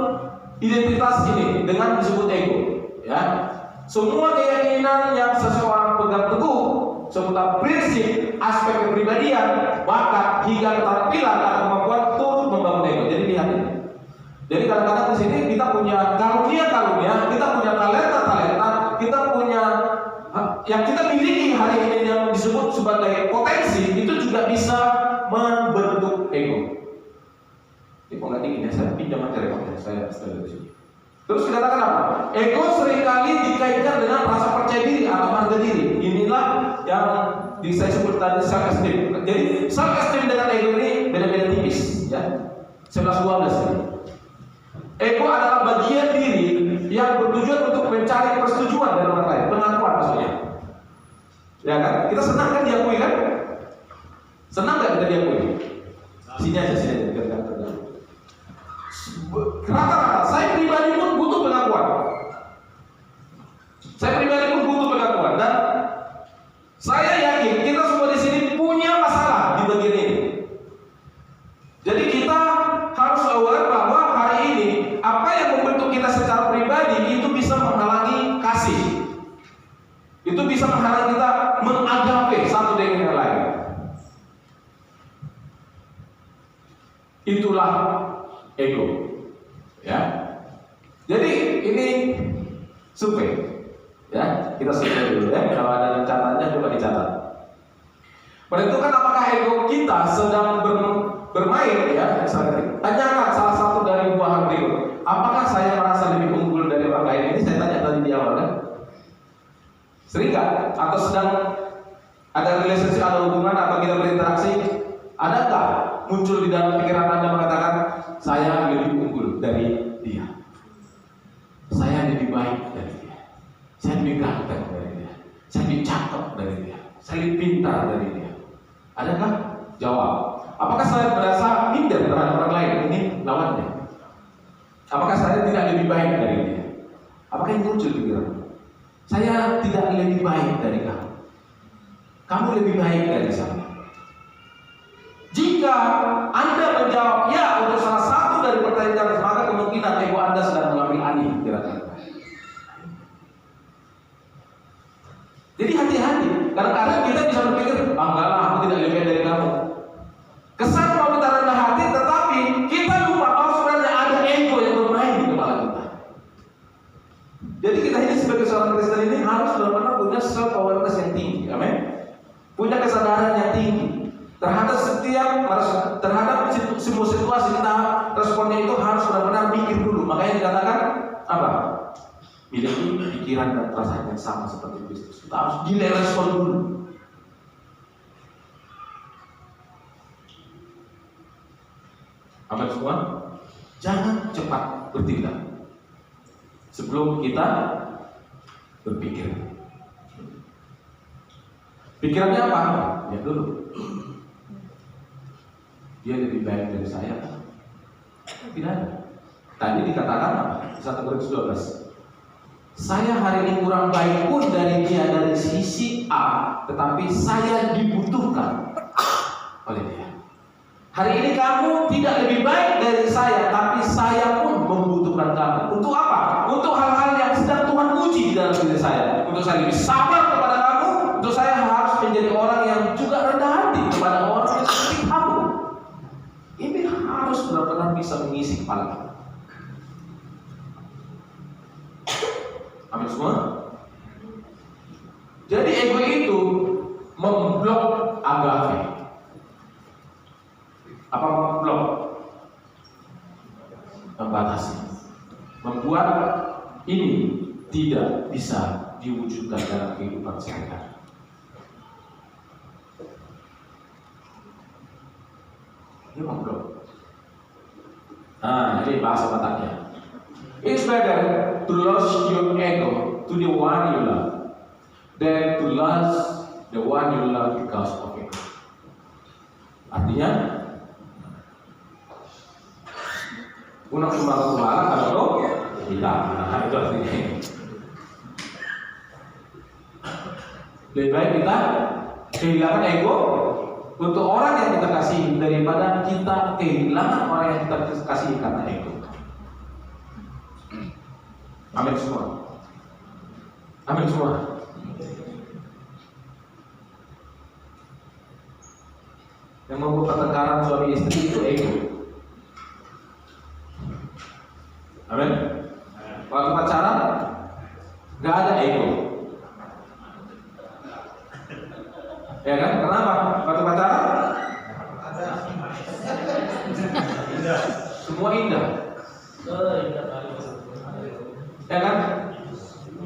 identitas ini dengan disebut ego, ya. Semua keyakinan yang seseorang pegang teguh seputar prinsip, aspek kepribadian, bakat hingga keterampilan atau kemampuan turut membangun ego. Jadi lihat ini. Jadi kadang-kadang di sini kita punya karunia-karunia, kita punya talenta-talenta, kita punya yang kita miliki hari ini yang disebut sebagai potensi, itu juga bisa membentuk ego. Ini kalau nggak dingin ya, saya pinjam materi saya setelah di sini. Terus dikatakan apa? Ego seringkali dikaitkan dengan rasa percaya diri atau harga diri. Inilah yang saya sebut tadi self esteem. Jadi self esteem dengan ego ini beda-beda tipis, ya. 11-12 ini. Ego adalah bagian diri yang bertujuan untuk mencari persetujuan dari orang lain, pengakuan maksudnya. Ya kan? Kita senang kan diakui kan? Senang nggak kita diakui? Sini aja dekat. Rata-rata saya pribadi pun butuh pengakuan. Dan saya yakin kita semua di sini punya masalah di bagian ini. Jadi kita harus aware bahwa hari ini apa yang membentuk kita secara pribadi itu bisa menghalangi kasih. Itu bisa menghalangi kita mengagape satu dengan yang lain. Itulah ego. Ya. Jadi ini survei. Ya, kita survei dulu ya. Kalau ada catatannya coba dicatat. Menentukan apakah ego kita sedang bermain ya. Misalnya, tanyakan salah satu dari dua hal berikut. Apakah saya merasa lebih unggul dari orang lain? Ini saya tanya tadi di awal kan. Sering nggak? Atau sedang ada relationship, ada hubungan atau kita berinteraksi? Adakah muncul di dalam pikiran Anda mengatakan saya lebih unggul dari dia, saya lebih baik dari dia, saya lebih ganteng dari dia, saya lebih cakep dari dia, saya lebih pintar dari dia? Adakah? Jawab. Apakah saya merasa minder terhadap orang lain? Ini lawannya. Apakah saya tidak lebih baik dari dia? Apakah yang muncul pikiran? Saya tidak lebih baik dari kamu. Kamu lebih baik dari saya. Jika Anda menjawab ya untuk salah satu dari pertanyaan, maka kemungkinan ego Anda sedang mengambil alih kira-kira. Jadi hati-hati. Kadang-kadang kita bisa berpikir, enggak lah, aku tidak lebih baik dari kamu. Kesan mau kita rendah hati, tetapi kita lupa bahwa sebenarnya ada ego yang bermain di kepala kita. Jadi kita ini sebagai seorang Kristen ini harus benar-benar punya self awareness yang tinggi, amin. Punya kesadaran yang tinggi terhadap semua situasi. Kita responnya itu harus benar-benar mikir dulu. Makanya dikatakan apa? Miliki pikiran dan perasaan yang sama seperti Kristus. Kita harus delay respon dulu. Apa semua? Jangan cepat bertindak sebelum kita berpikir. Pikirannya apa? Lihat dulu. Dia lebih baik dari saya. Tidak ada. Tadi dikatakan apa? 1 Korintus 12. Saya hari ini kurang baik pun dari dia dari sisi A, tetapi saya dibutuhkan oleh dia. Hari ini kamu tidak lebih baik dari saya, tapi saya pun membutuhkan kamu. Untuk apa? Untuk hal-hal yang sedang Tuhan uji di dalam diri saya. Untuk saya lebih sabar kepada kamu. Untuk saya harus menjadi orang yang juga rendah hati kepada orang yang seperti kamu. Ini harus benar-benar bisa mengisi kepala kita. Amin semua. Jadi ego itu memblok agape. Apa memblok? Membatasi. Membuat ini tidak bisa diwujudkan dalam kehidupan sehari-hari. Ini memblok. Nah, ini bahasa Bataknya. It's better to lose your ego to the one you love than to lose the one you love because of ego. Artinya, unak sumbang kumala kalau kita, itu artinya. Lebih baik kita kehilangan ego untuk orang yang kita kasih daripada kita kehilangan orang yang kita kasih karena ego. Amin semua. Amin semua. Yang membuat pertengkaran suami istri itu ego. Amin. Waktu pacaran nggak ada ego. Ya kan? Kenapa? Waktu pacaran semua indah. Ya kan?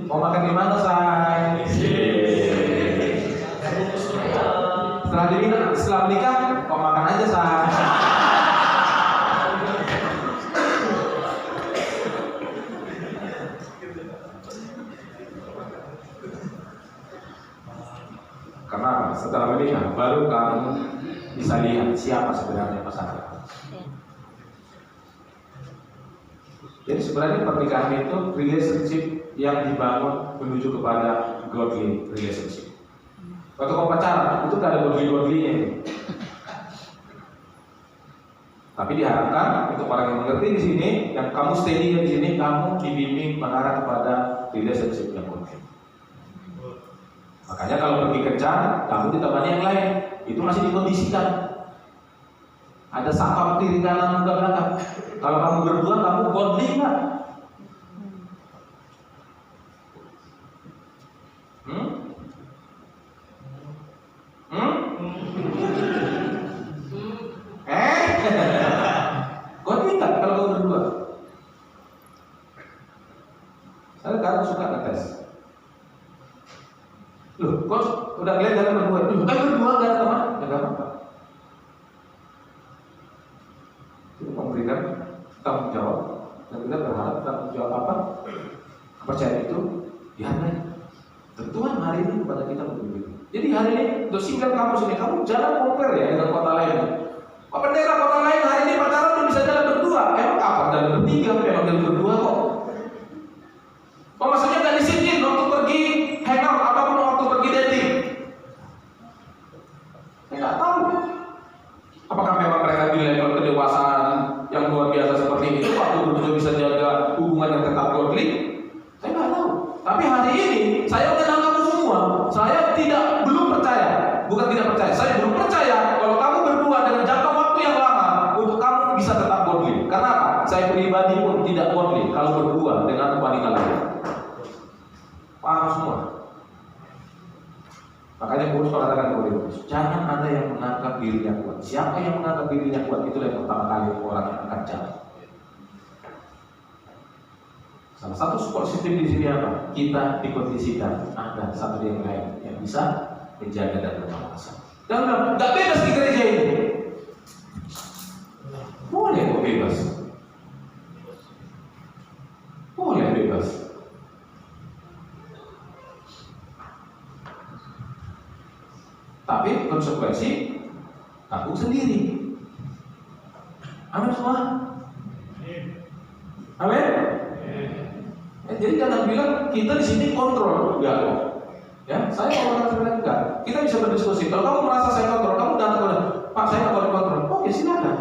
Mau makan di mana, say? Setelah menikah, kok makan aja, say? Karena setelah menikah baru kamu bisa lihat siapa sebenarnya pasangan. Jadi sebenarnya pernikahan itu relationship yang dibangun menuju kepada godly relationship. Waktu kamu pacaran itu gak ada godly-godlynya. Tapi diharapkan untuk orang yang mengerti di sini, yang kamu steady di sini, kamu dibimbing mengarah kepada relationship yang godly. Makanya kalau pergi kencan, kamu ditemani yang lain, itu masih dikondisikan. Ada sapa kiri kanan muka belakang. Kalau kamu berdua, kamu godly nggak? Godly nggak kalau kamu berdua? Saya kadang suka ngetes. Loh, kok udah kelihatan berdua? Loh, kan berdua gak ada teman? Ya gak apa-apa. Itu memberikan tanggung jawab, dan kita berharap tanggung jawab apa? Kepercayaan itu dihargai. Dan Tuhan hari ini kepada kita begitu. Jadi hari ini untuk single kamu sini, kamu jangan compare ya dengan kota lain. Pak Pendeta, kota lain hari ini pacaran tuh bisa jalan berdua. Emang kapan jalan bertiga? Emang jalan berdua kok. Oh, maksudnya gak disiplin waktu pergi hangout ataupun waktu pergi dating. Saya nggak tahu. Apakah memang mereka di level kedewasaan yang luar biasa seperti itu, waktu berdua bisa jaga hubungan yang tetap godly? Saya nggak tahu. Tapi hari ini saya mengenal kamu semua. Saya belum percaya, bukan tidak percaya. Saya belum percaya kalau kamu berdua dengan jangka waktu yang lama untuk kamu bisa tetap godly. Karena apa? Saya pribadi pun tidak godly kalau berdua dengan wanita lain. Paham semua? Makanya Paulus mengatakan kepada Korintus, jangan ada yang menganggap dirinya kuat. Siapa yang menganggap dirinya kuat, itulah yang pertama kali orang yang akan jatuh. Salah satu support system di sini apa? Kita dikondisikan ada satu yang lain yang bisa menjaga dan mengawasi. Dan nggak bebas di gereja ini. Boleh kok bebas. Boleh bebas. Tapi konsekuensi tanggung sendiri. Amin semua. Amin. Jadi jangan bilang kita di sini kontrol, enggak kok. Ya, saya orang sebenarnya enggak. Kita bisa berdiskusi. Kalau kamu merasa saya kontrol, kamu datang ke Pak, saya mau kontrol. Oke, silakan.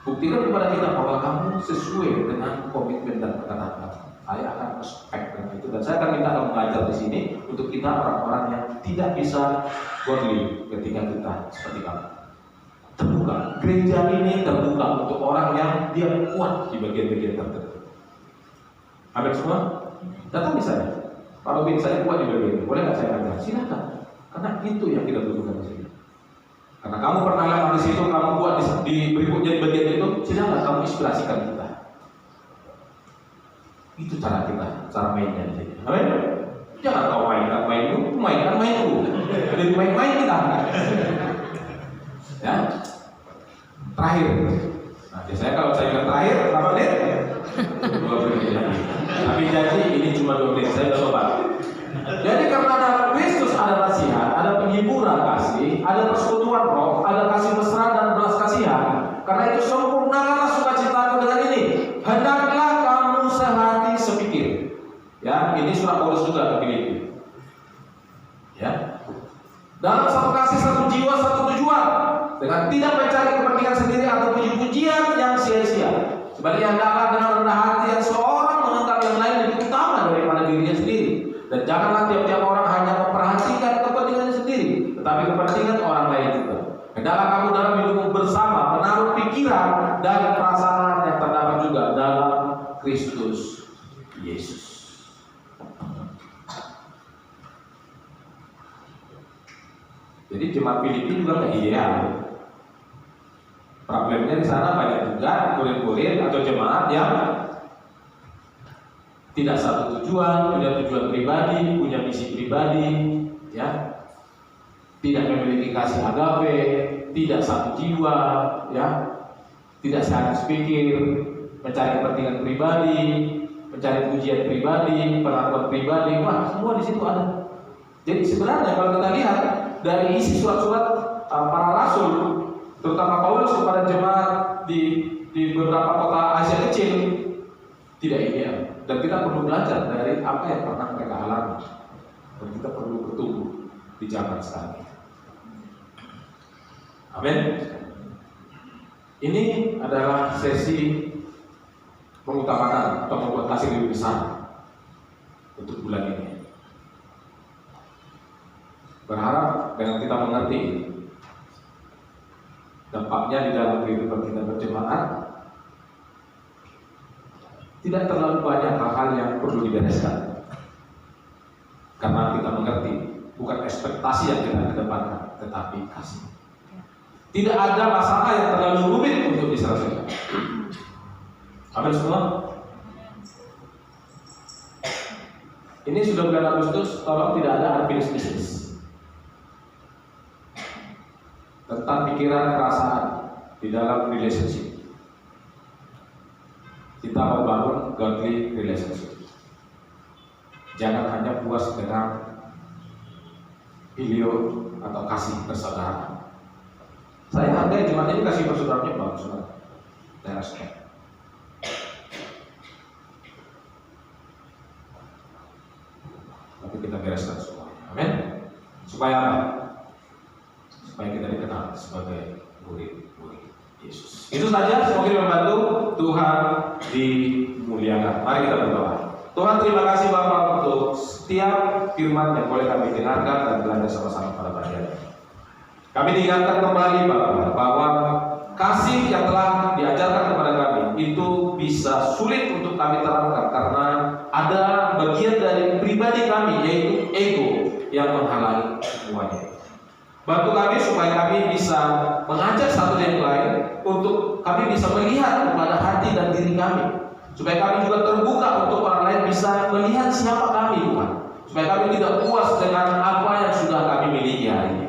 Buktikan kepada kita bahwa kamu sesuai dengan komitmen dan perkataan. Saya akan respect dengan itu, dan saya akan minta kamu mengajar di sini untuk kita orang-orang yang tidak bisa godly ketika kita seperti kamu. Terbuka. Gereja ini terbuka untuk orang yang dia kuat di bagian-bagian tertentu. Amin semua? Datang di saya. Pak Robin, saya kuat di bagian ini. Boleh nggak saya ajar? Silakan. Karena itu yang kita butuhkan di sini. Karena kamu pernah lama di situ, kamu kuat di berikutnya di bagian itu, silakan kamu inspirasikan kita. Itu cara kita, cara mainnya di sini. Amin. Jangan kau mainkan mainku. Jadi main kita. Ya. Terakhir. Nah, biasanya kalau saya bilang terakhir, berapa menit? 2 menit lagi. Tapi janji ini cuma 2 menit, saya udah coba. Jadi karena ada Kristus, ada nasihat, ada penghiburan kasih, ada persekutuan roh, ada kasih mesra dan belas kasihan. Karena itu sempurnakanlah sukacitaku dengan ini. Hendaklah kamu sehati sepikir. Ya, ini surat Paulus juga ke Filipi. Ya. Dalam satu kasih, satu jiwa, satu tujuan, dengan tidak mencari kepentingan sendiri atau puji-pujian yang sia-sia. Sebaliknya hendaklah dengan rendah hati yang seorang menganggap yang lain lebih utama daripada dirinya sendiri. Dan janganlah tiap-tiap orang hanya memperhatikan kepentingannya sendiri, tetapi kepentingan orang lain juga. Hendaklah kamu dalam hidupmu bersama menaruh pikiran dan perasaan yang terdapat juga dalam Kristus Yesus. Jadi jemaat Filipi juga nggak ideal. Problemnya di sana banyak juga murid-murid atau jemaat yang tidak satu tujuan, punya tujuan pribadi, punya misi pribadi, ya, tidak memiliki kasih agape, tidak satu jiwa, ya, tidak sehat pikir, mencari kepentingan pribadi, mencari pujian pribadi, pengakuan pribadi, wah semua di situ ada. Jadi sebenarnya kalau kita lihat dari isi surat-surat para rasul, terutama Paulus kepada jemaat di beberapa kota Asia kecil, tidak ideal. Dan kita perlu belajar dari apa yang pernah mereka alami, dan kita perlu bertumbuh di zaman sekarang. Amin. Ini adalah sesi mengutamakan atau membuat kasih lebih besar untuk bulan ini. Berharap dengan kita mengerti dampaknya di dalam kehidupan kita berjemaat, tidak terlalu banyak hal-hal yang perlu dibereskan, karena kita mengerti bukan ekspektasi yang kita kedepankan, tetapi kasih. Tidak ada masalah yang terlalu rumit untuk diselesaikan. Amin semua. Ini sudah bulan Agustus, tolong tidak ada unfinished business tentang pikiran, perasaan di dalam relationship. Kita mau bangun godly relationship. Jangan hanya puas dengan filio atau kasih persaudaraan. Saya hargai jemaat ini kasih persaudaranya bagus banget. Saya respect. Tapi kita bereskan semua. Amin. Supaya apa? Supaya kita dikenal sebagai murid-murid Yesus. Itu saja, semoga membantu. Tuhan dimuliakan. Mari kita berdoa. Tuhan, terima kasih Bapak untuk setiap firman yang boleh kami dengarkan dan belajar sama-sama pada pagi hari. Kami diingatkan kembali Bapak bahwa kasih yang telah diajarkan kepada kami itu bisa sulit untuk kami terapkan karena ada bagian dari pribadi kami, yaitu ego, yang menghalangi semuanya. Bantu kami supaya kami bisa mengajak satu dan lain untuk kami bisa melihat kepada hati dan diri kami, supaya kami juga terbuka untuk orang lain bisa melihat siapa kami, Tuhan. Supaya kami tidak puas dengan apa yang sudah kami miliki hari ini.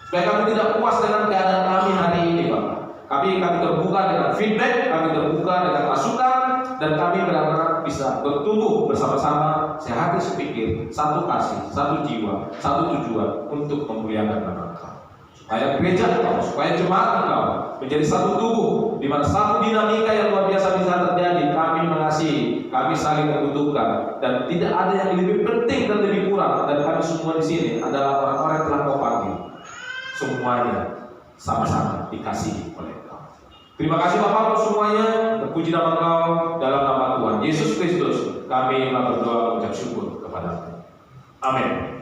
Supaya kami tidak puas dengan keadaan kami hari ini, Bapak. Kami terbuka dengan feedback, kami terbuka dengan masukan, dan kami benar-benar bisa bertumbuh bersama-sama, sehati sepikir, satu kasih, satu jiwa, satu tujuan untuk memuliakan nama Engkau. Supaya gereja Engkau, supaya jemaat Engkau menjadi satu tubuh, di mana satu dinamika yang luar biasa bisa terjadi. Kami mengasihi, kami saling membutuhkan, dan tidak ada yang lebih penting dan lebih kurang. Dan kami semua di sini adalah orang-orang yang telah Kau panggil. Semuanya sama-sama dikasihi oleh Engkau. Terima kasih Bapak untuk semuanya. Terpuji nama Engkau, dalam nama Tuhan Yesus Kristus kami berdoa mengucap syukur kepada-Mu. Amin.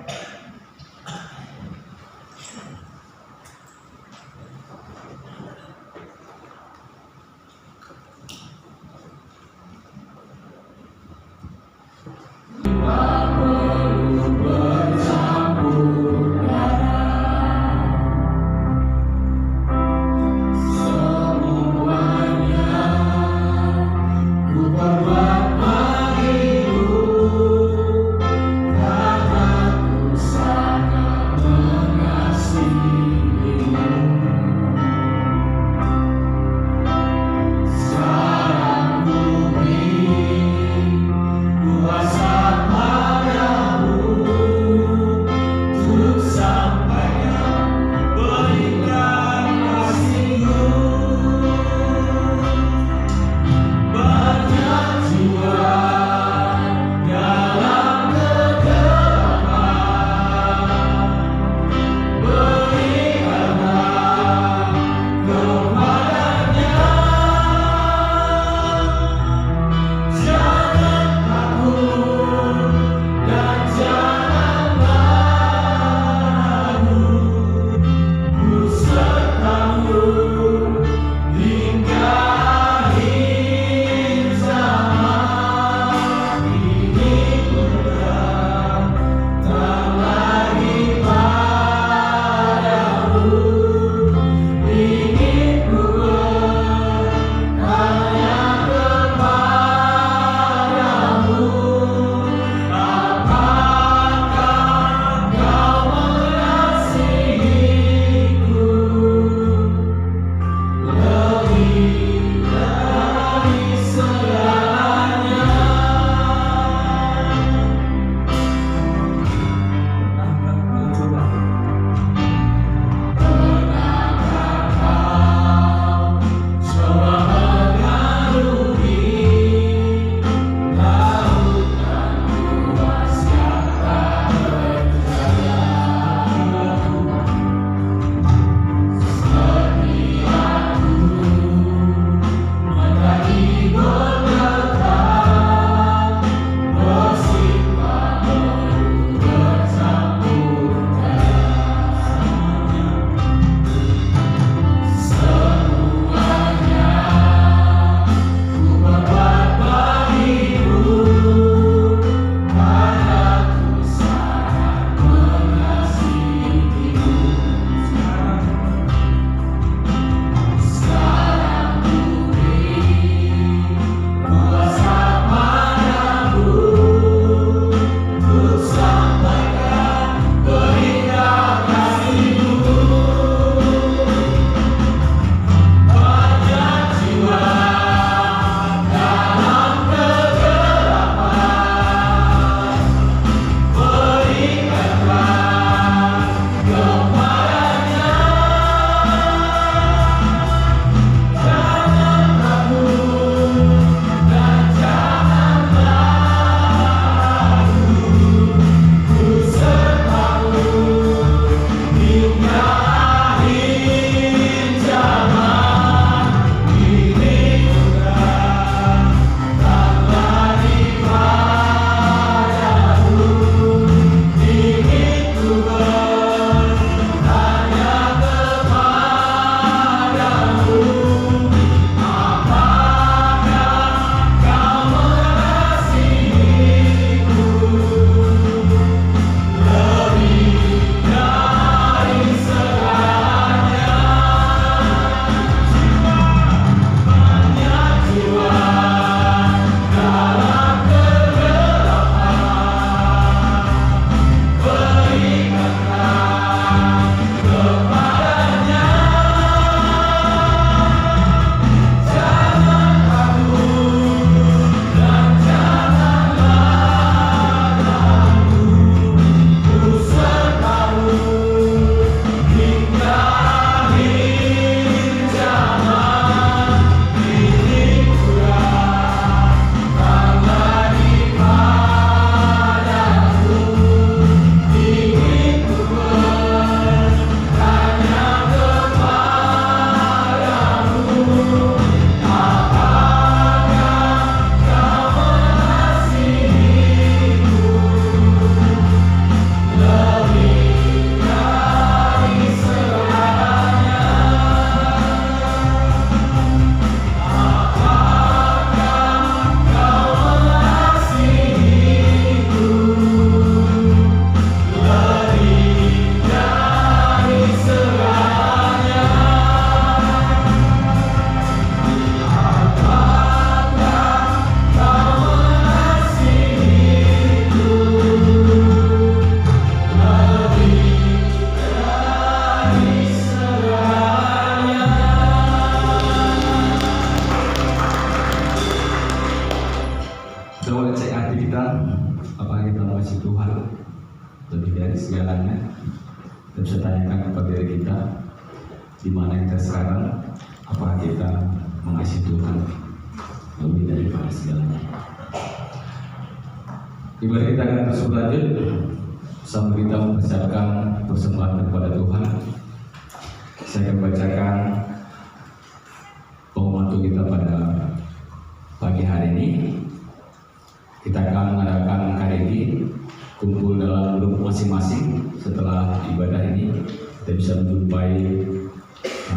Kita bisa tanyakan kepada diri kita, di mana kita sekarang, apakah kita mengasihi Tuhan lebih daripada segalanya. Ibadah kita akan terus berlanjut sampai kita mempersiapkan persembahan kepada Tuhan. Saya akan bacakan pengumuman kita pada pagi hari ini. Kita akan mengadakan KDG, kumpul dalam grup masing-masing. Setelah ibadah ini kita bisa menjumpai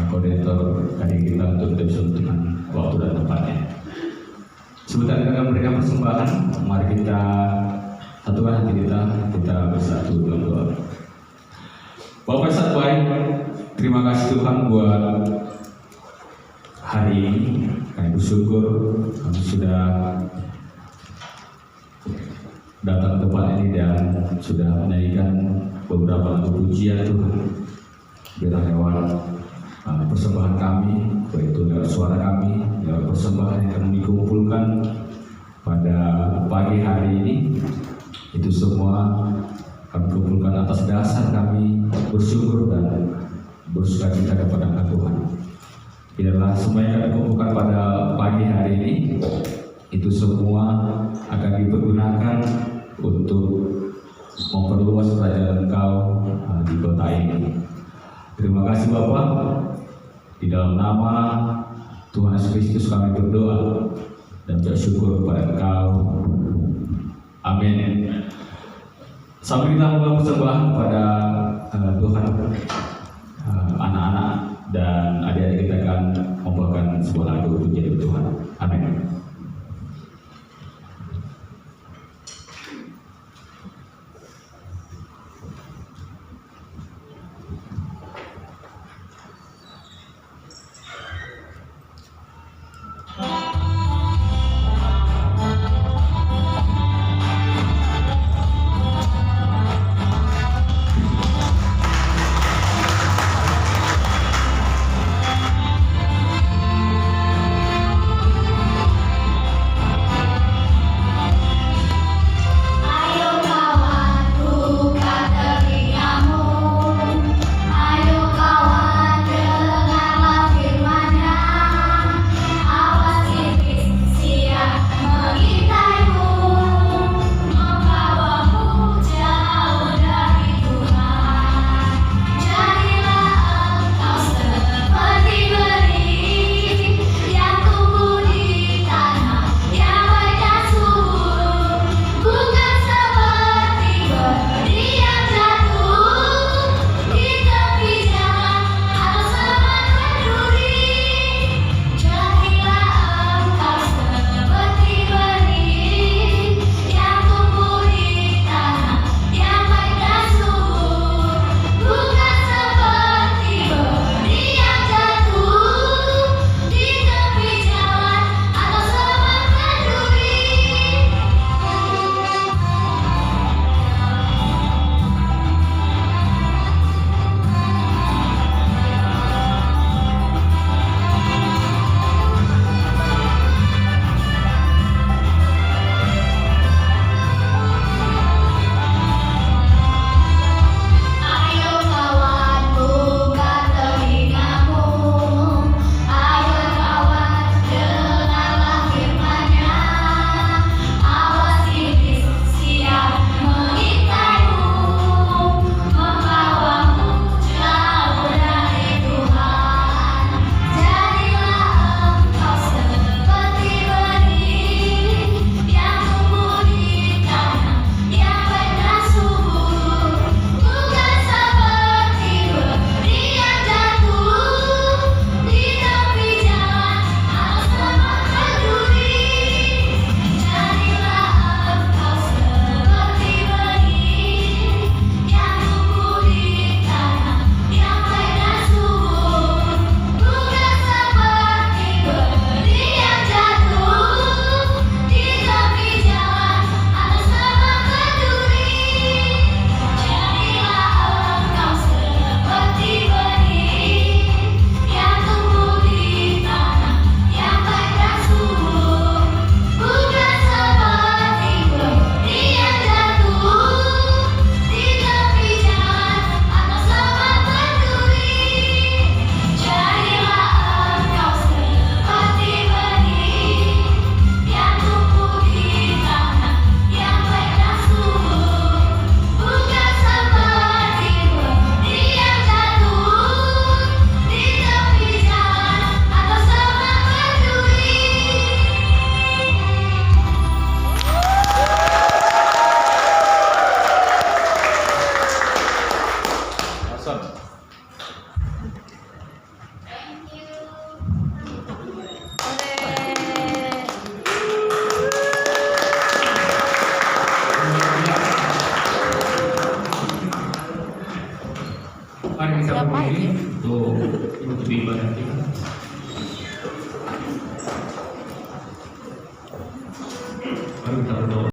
koordinator KDG kita untuk kita bisa menentukan waktu dan tempatnya. Sebentar kita akan memberikan persembahan. Mari kita satukan hati kita bersatu dalam doa. Bapak yang baik, terima kasih Tuhan buat hari ini. Kami bersyukur kami sudah datang ke tempat ini dan sudah menyanyikan beberapa lagu pujian Tuhan. Biarlah lewat persembahan kami, yaitu lewat suara kami, lewat persembahan yang kami kumpulkan pada pagi hari ini, itu semua kami kumpulkan atas dasar kami bersyukur dan bersukacita kepada Tuhan. Biarlah semua yang kami kumpulkan pada pagi hari ini, itu semua akan dipergunakan untuk memperluas kerajaan Engkau di kota ini. Terima kasih Bapa. Di dalam nama Tuhan Yesus Kristus kami berdoa dan bersyukur kepada Engkau. Amin. Sambil kita membawa persembahan kepada Tuhan, anak-anak dan adik-adik kita akan membawakan sebuah lagu untuk jadi Tuhan. Amin. Amin. Mari kita Siapa berdiri ini? untuk menutupi ibadah kita. Mari kita berdoa.